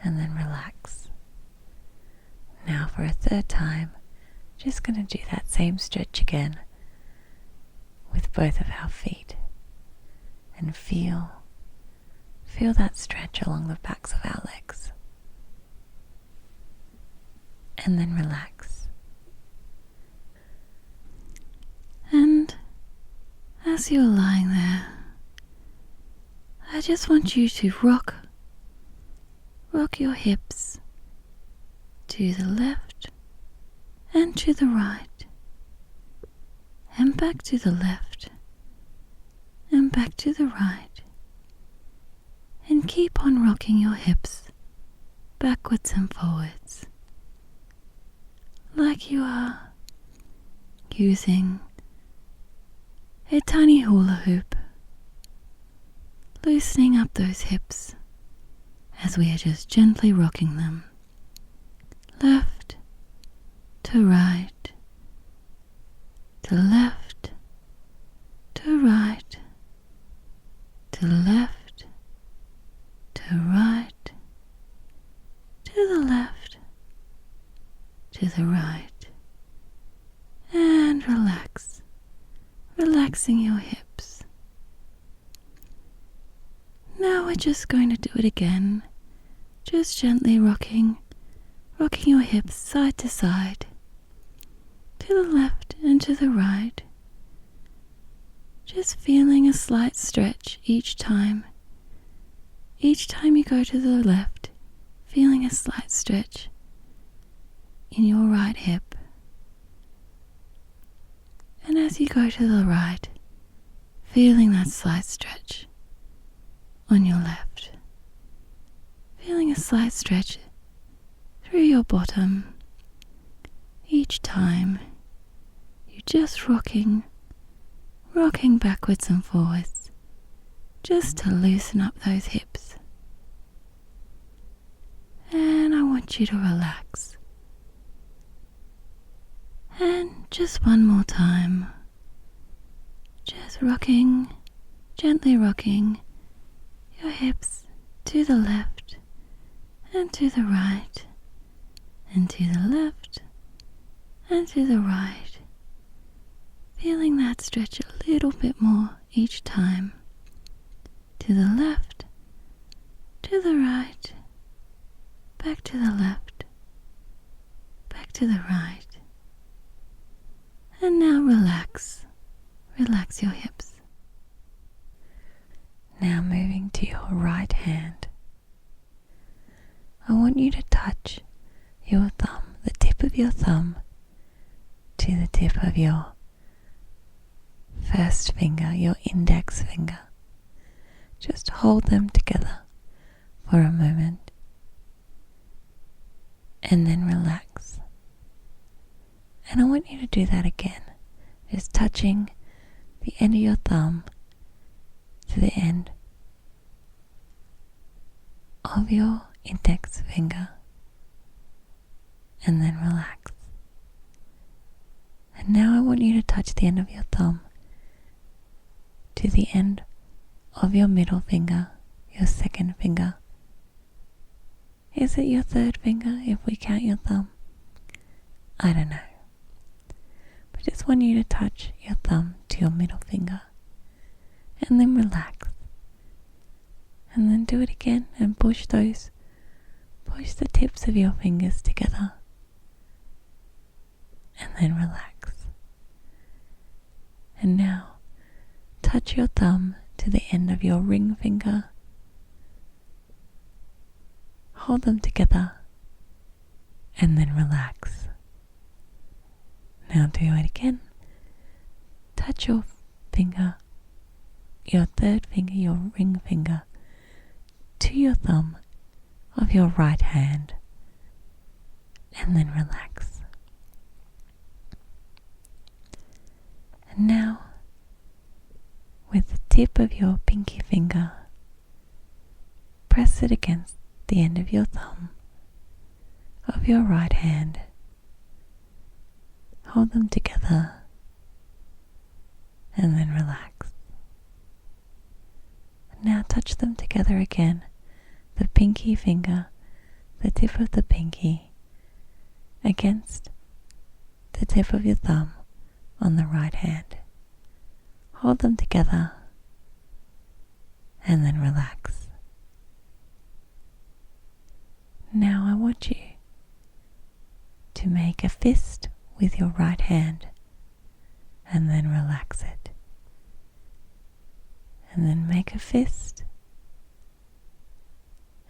and then relax. Now for a third time, just going to do that same stretch again with both of our feet, and feel that stretch along the backs of our legs, and then relax. And as you're lying there, I just want you to rock your hips to the left and to the right, and back to the left and back to the right, and keep on rocking your hips backwards and forwards like you are using a tiny hula hoop, loosening up those hips as we are just gently rocking them left to right, to left, to right, to left, to right, to the left, to the right, and relax, relaxing your hips. Now we're just going to do it again, just gently rocking your hips side to side, to the left and to the right, just feeling a slight stretch each time. Each time you go to the left, feeling a slight stretch in your right hip, and as you go to the right, feeling that slight stretch on your left, feeling a slight stretch through your bottom. Each time you're just rocking backwards and forwards, just to loosen up those hips. And I want you to relax. And just one more time, just gently rocking your hips to the left and to the right, and to the left and to the right, feeling that stretch a little bit more each time. To the left, to the right, back to the left, back to the right. And now relax your hips. Now moving to your right hand, I want you to touch your thumb, the tip of your thumb, to the tip of your first finger, your index finger. Just hold them together for a moment, and then relax. And I want you to do that again, just touching the end of your thumb to the end of your index finger, and then relax. And now I want you to touch the end of your thumb to the end of your middle finger, your second finger. Is it your third finger if we count your thumb? I don't know. But just want you to touch your thumb to your middle finger, and then relax. And then do it again and push the tips of your fingers together, and then relax. And now touch your thumb to the end of your ring finger. Hold them together, and then relax. Now do it again. Touch your finger, your third finger, your ring finger, to your thumb of your right hand, and then relax. And now, with the tip of your pinky finger, press it against the end of your thumb of your right hand, hold them together, and then relax. Now touch them together again, the pinky finger, the tip of the pinky, against the tip of your thumb on the right hand. Hold them together, and then relax. Now I want you to make a fist with your right hand, and then relax it. And then make a fist,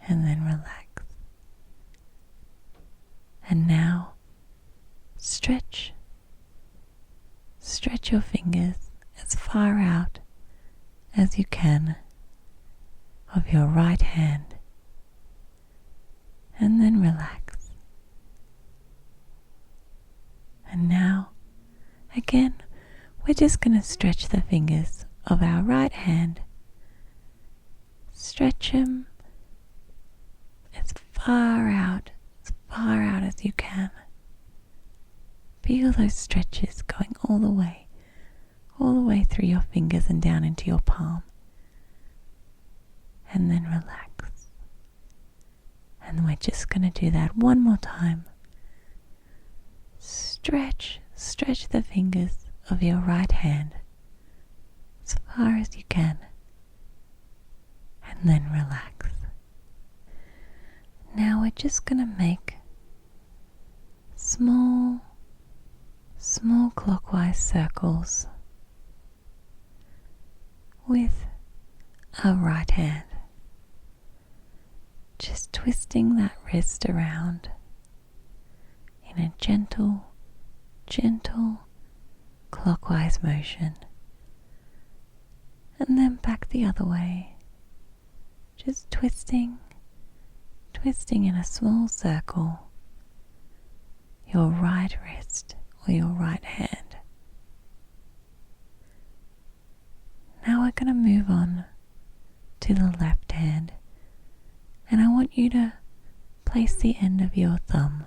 and then relax. And now stretch your fingers as far out as you can of your right hand, and then relax. And now again, we're just going to stretch the fingers of our right hand. Stretch them as far out as you can. Feel those stretches going all the way through your fingers and down into your palm. And then relax. And we're just going to do that one more time. Stretch the fingers of your right hand as far as you can, and then relax. Now we're just going to make small clockwise circles with our right hand, just twisting that wrist around in a gentle clockwise motion, and then back the other way, just twisting in a small circle your right wrist or your right hand. Now we're going to move on to the left hand, and I want you to place the end of your thumb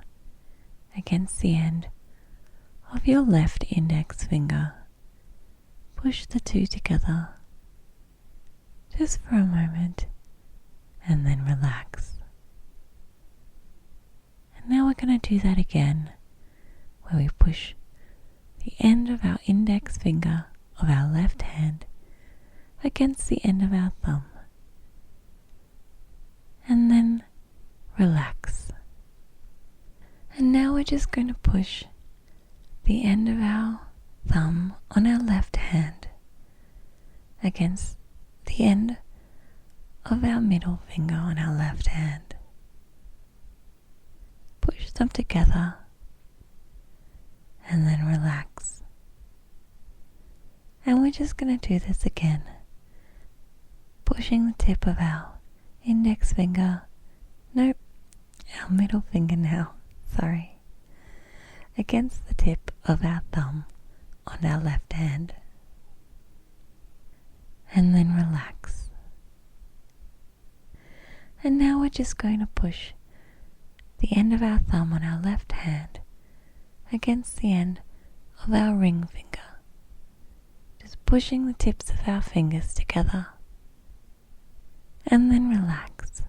against the end of your left index finger. Push the two together just for a moment, and then relax. And now we're going to do that again, where we push the end of our index finger of our left hand against the end of our thumb, and then relax. And now we're just going to push the end of our thumb on our left hand against the end of our middle finger on our left hand. Push them together and then relax. And we're just going to do this again, pushing the tip of our index finger, our middle finger now, against the tip of our thumb on our left hand, and then relax. And now we're just going to push the end of our thumb on our left hand against the end of our ring finger, just pushing the tips of our fingers together, and then relax.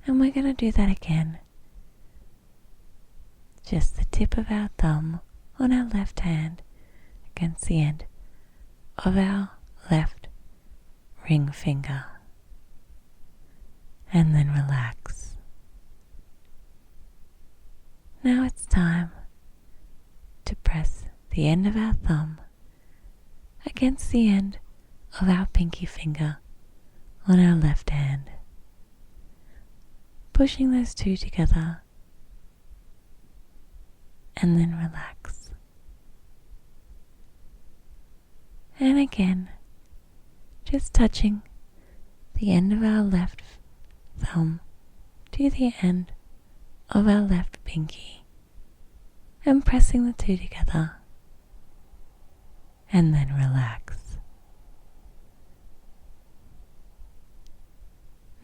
And we're going to do that again, just the tip of our thumb on our left hand against the end of our left ring finger, and then relax. Now it's time to press the end of our thumb against the end of our pinky finger on our left hand, pushing those two together, and then relax. And again, just touching the end of our left thumb to the end of our left pinky, and pressing the two together, and then relax.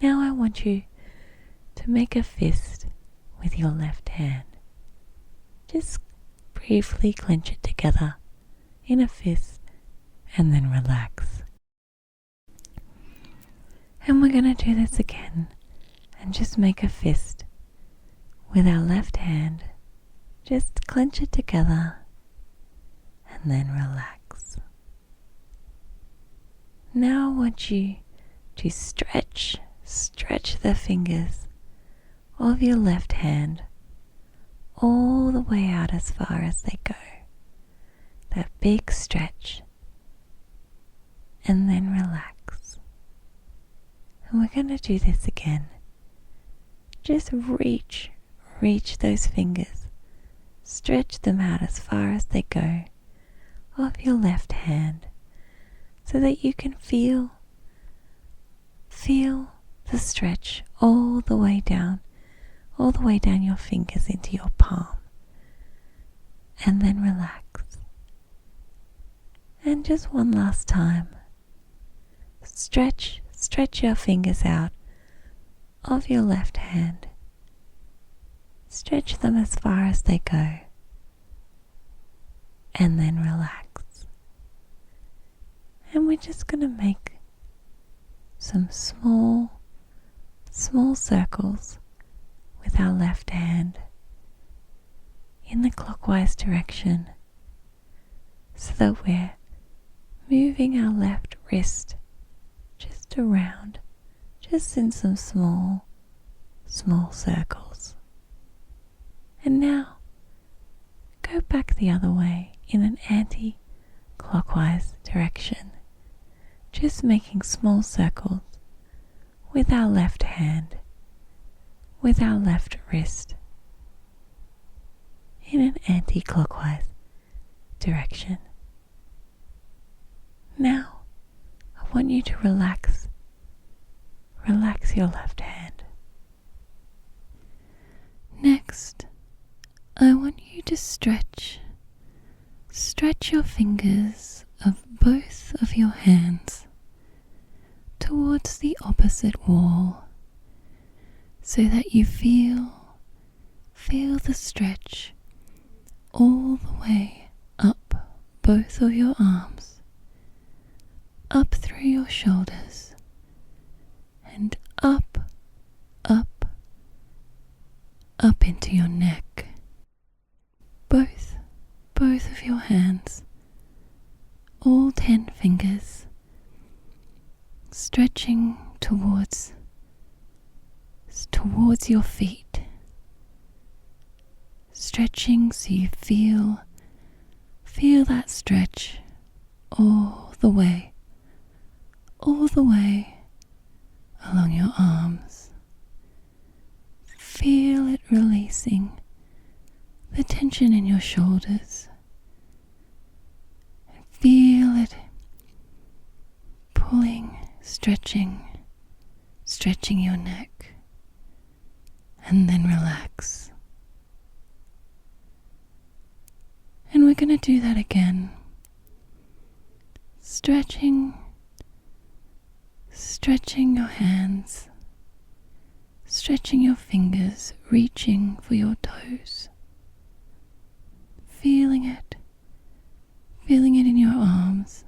Now I want you to make a fist with your left hand. Just briefly clench it together in a fist and then relax. And we're going to do this again and just make a fist with our left hand. Just clench it together and then relax. Now I want you to stretch the fingers of your left hand all the way out as far as they go. That big stretch. And then relax. And we're going to do this again. Just reach those fingers. Stretch them out as far as they go of your left hand so that you can feel the stretch all the way down your fingers into your palm. And then relax. And just one last time. Stretch your fingers out of your left hand. Stretch them as far as they go. And then relax. And we're just going to make some small circles with our left hand in the clockwise direction so that we're moving our left wrist just around, just in some small circles. And now go back the other way in an anti-clockwise direction, just making small circles with our left hand, with our left wrist in an anti-clockwise direction. Now I want you to relax your left hand. Next, I want you to stretch your fingers of both of your hands towards the opposite wall so that you feel the stretch all the way up both of your arms, up through your shoulders, and up into your neck. Both of your hands, all 10 fingers, stretching towards your feet, stretching so you feel that stretch all the way along your arms. Feel it releasing the tension in your shoulders, and feel it pulling, stretching your neck, and then relax. And we're going to do that again. Stretching your hands, stretching your fingers, reaching for your toes. Feeling it in your arms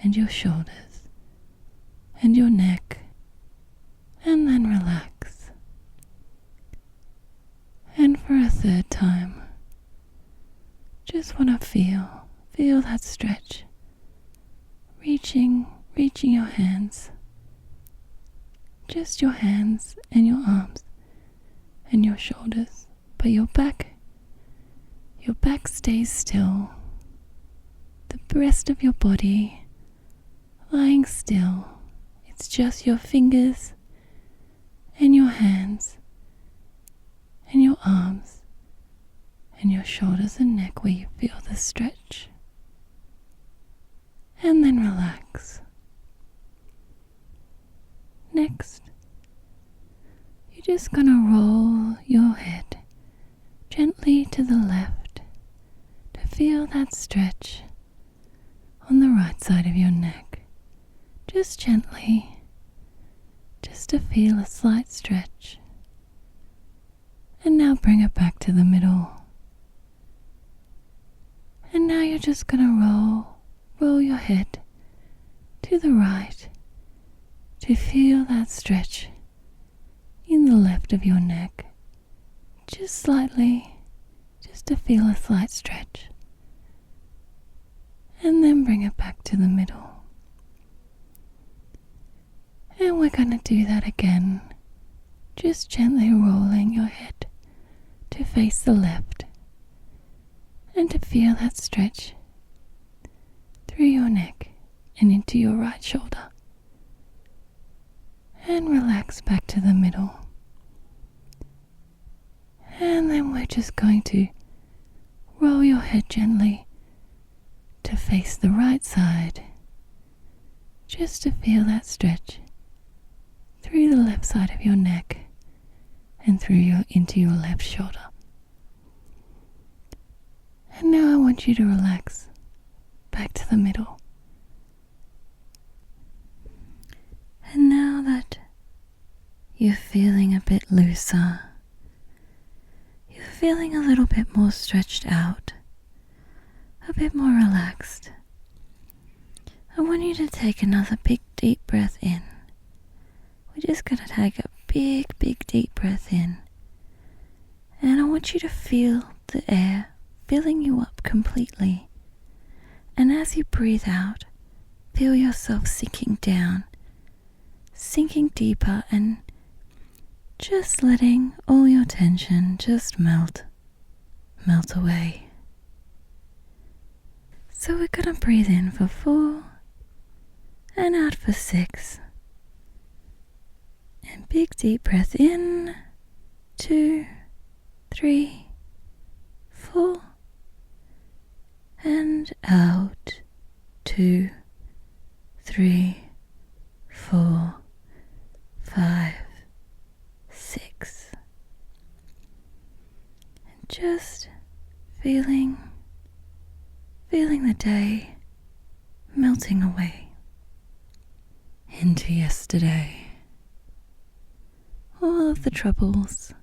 and your shoulders and your neck, and then relax. And for a third time, just want to feel that stretch, reaching your hands, just your hands and your arms and your shoulders, but your back stays still. The rest of your body lying still. It's just your fingers and your hands and your arms and your shoulders and neck where you feel the stretch. And then relax. Next, you're just going to roll your head gently to the left to feel that stretch on the right side of your neck. Just gently, just to feel a slight stretch. And now bring it back to the middle. just gonna roll your head to the right to feel that stretch in the left of your neck. Just slightly, just to feel a slight stretch. And then bring it back to the middle. And we're going to do that again, just gently rolling your head to face the left and to feel that stretch through your neck and into your right shoulder. And relax back to the middle. And then we're just going to roll your head gently to face the right side, just to feel that stretch through the left side of your neck and into your left shoulder. And now I want you to relax back to the middle. And now that you're feeling a bit looser, you're feeling a little bit more stretched out, a bit more relaxed, I want you to take another big deep breath in. We're just going to take a big deep breath in. And I want you to feel the air filling you up completely. And as you breathe out, feel yourself sinking down, sinking deeper, and just letting all your tension just melt away. So we're going to breathe in for 4 and out for 6. And big deep breath in, 2, 3, 4, and out, 2, 3, 4, 5, 6. And just feeling the day melting away into yesterday. All of the troubles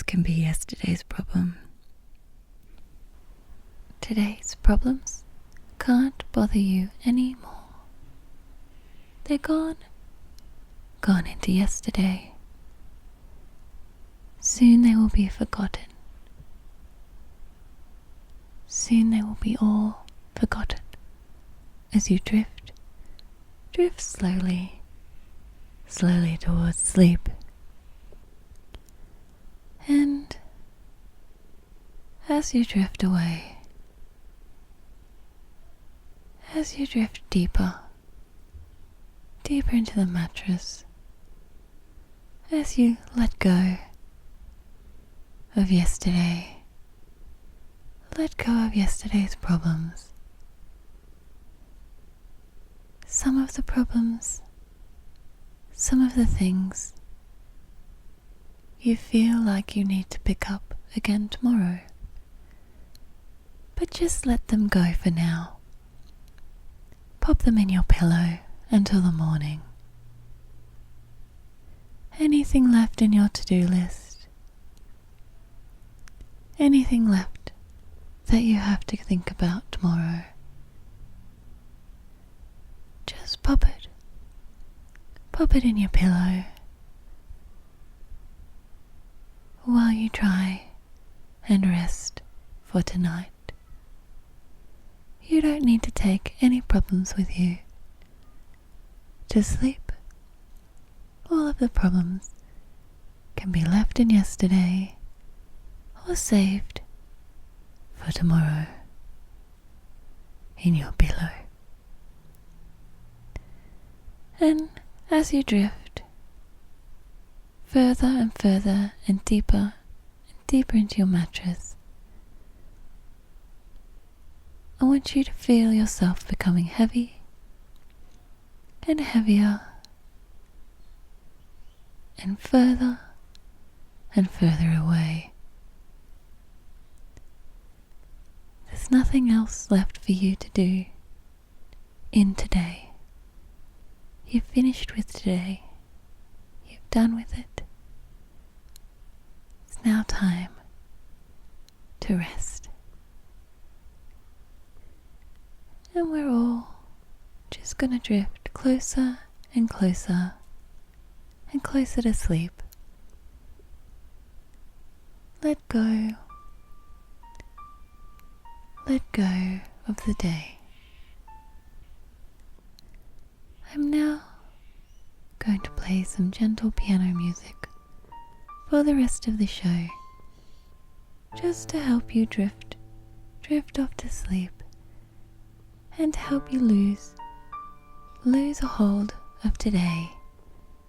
can be yesterday's problem. Today's problems can't bother you anymore. They're gone into yesterday. Soon they will be forgotten. Soon they will be all forgotten as you drift slowly towards sleep. And as you drift away, as you drift deeper into the mattress, as you let go of yesterday, let go of yesterday's problems. Some of the problems, some of the things you feel like you need to pick up again tomorrow. But just let them go for now. Pop them in your pillow until the morning. Anything left in your to-do list? Anything left that you have to think about tomorrow? Just pop it in your pillow while you try and rest for tonight. You don't need to take any problems with you to sleep. All of the problems can be left in yesterday or saved for tomorrow in your pillow. And as you drift further and further and deeper into your mattress, I want you to feel yourself becoming heavy and heavier and further away. There's nothing else left for you to do in today. You've finished with today. You've done with it. It's now time to rest And we're all just gonna drift closer and closer and closer to sleep. Let go. Let go of the day. I'm now going to play some gentle piano music for the rest of the show, just to help you drift off to sleep, and to help you lose a hold of today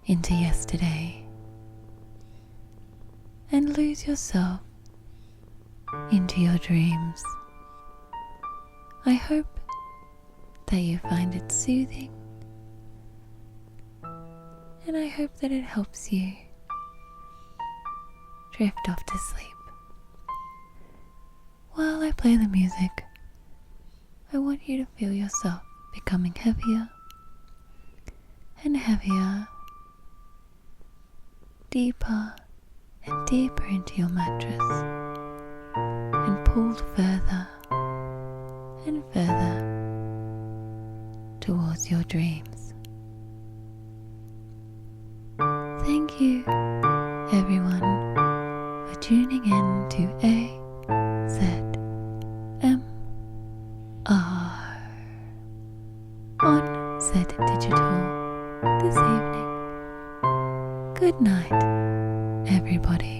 into yesterday, and lose yourself into your dreams. I hope that you find it soothing, and I hope that it helps you drift off to sleep. While I play the music, I want you to feel yourself becoming heavier and heavier, deeper and deeper into your mattress, and pulled further and further towards your dreams. Thank you, everyone, for tuning in to AzZMR on Zed Digital this evening. Good night, everybody.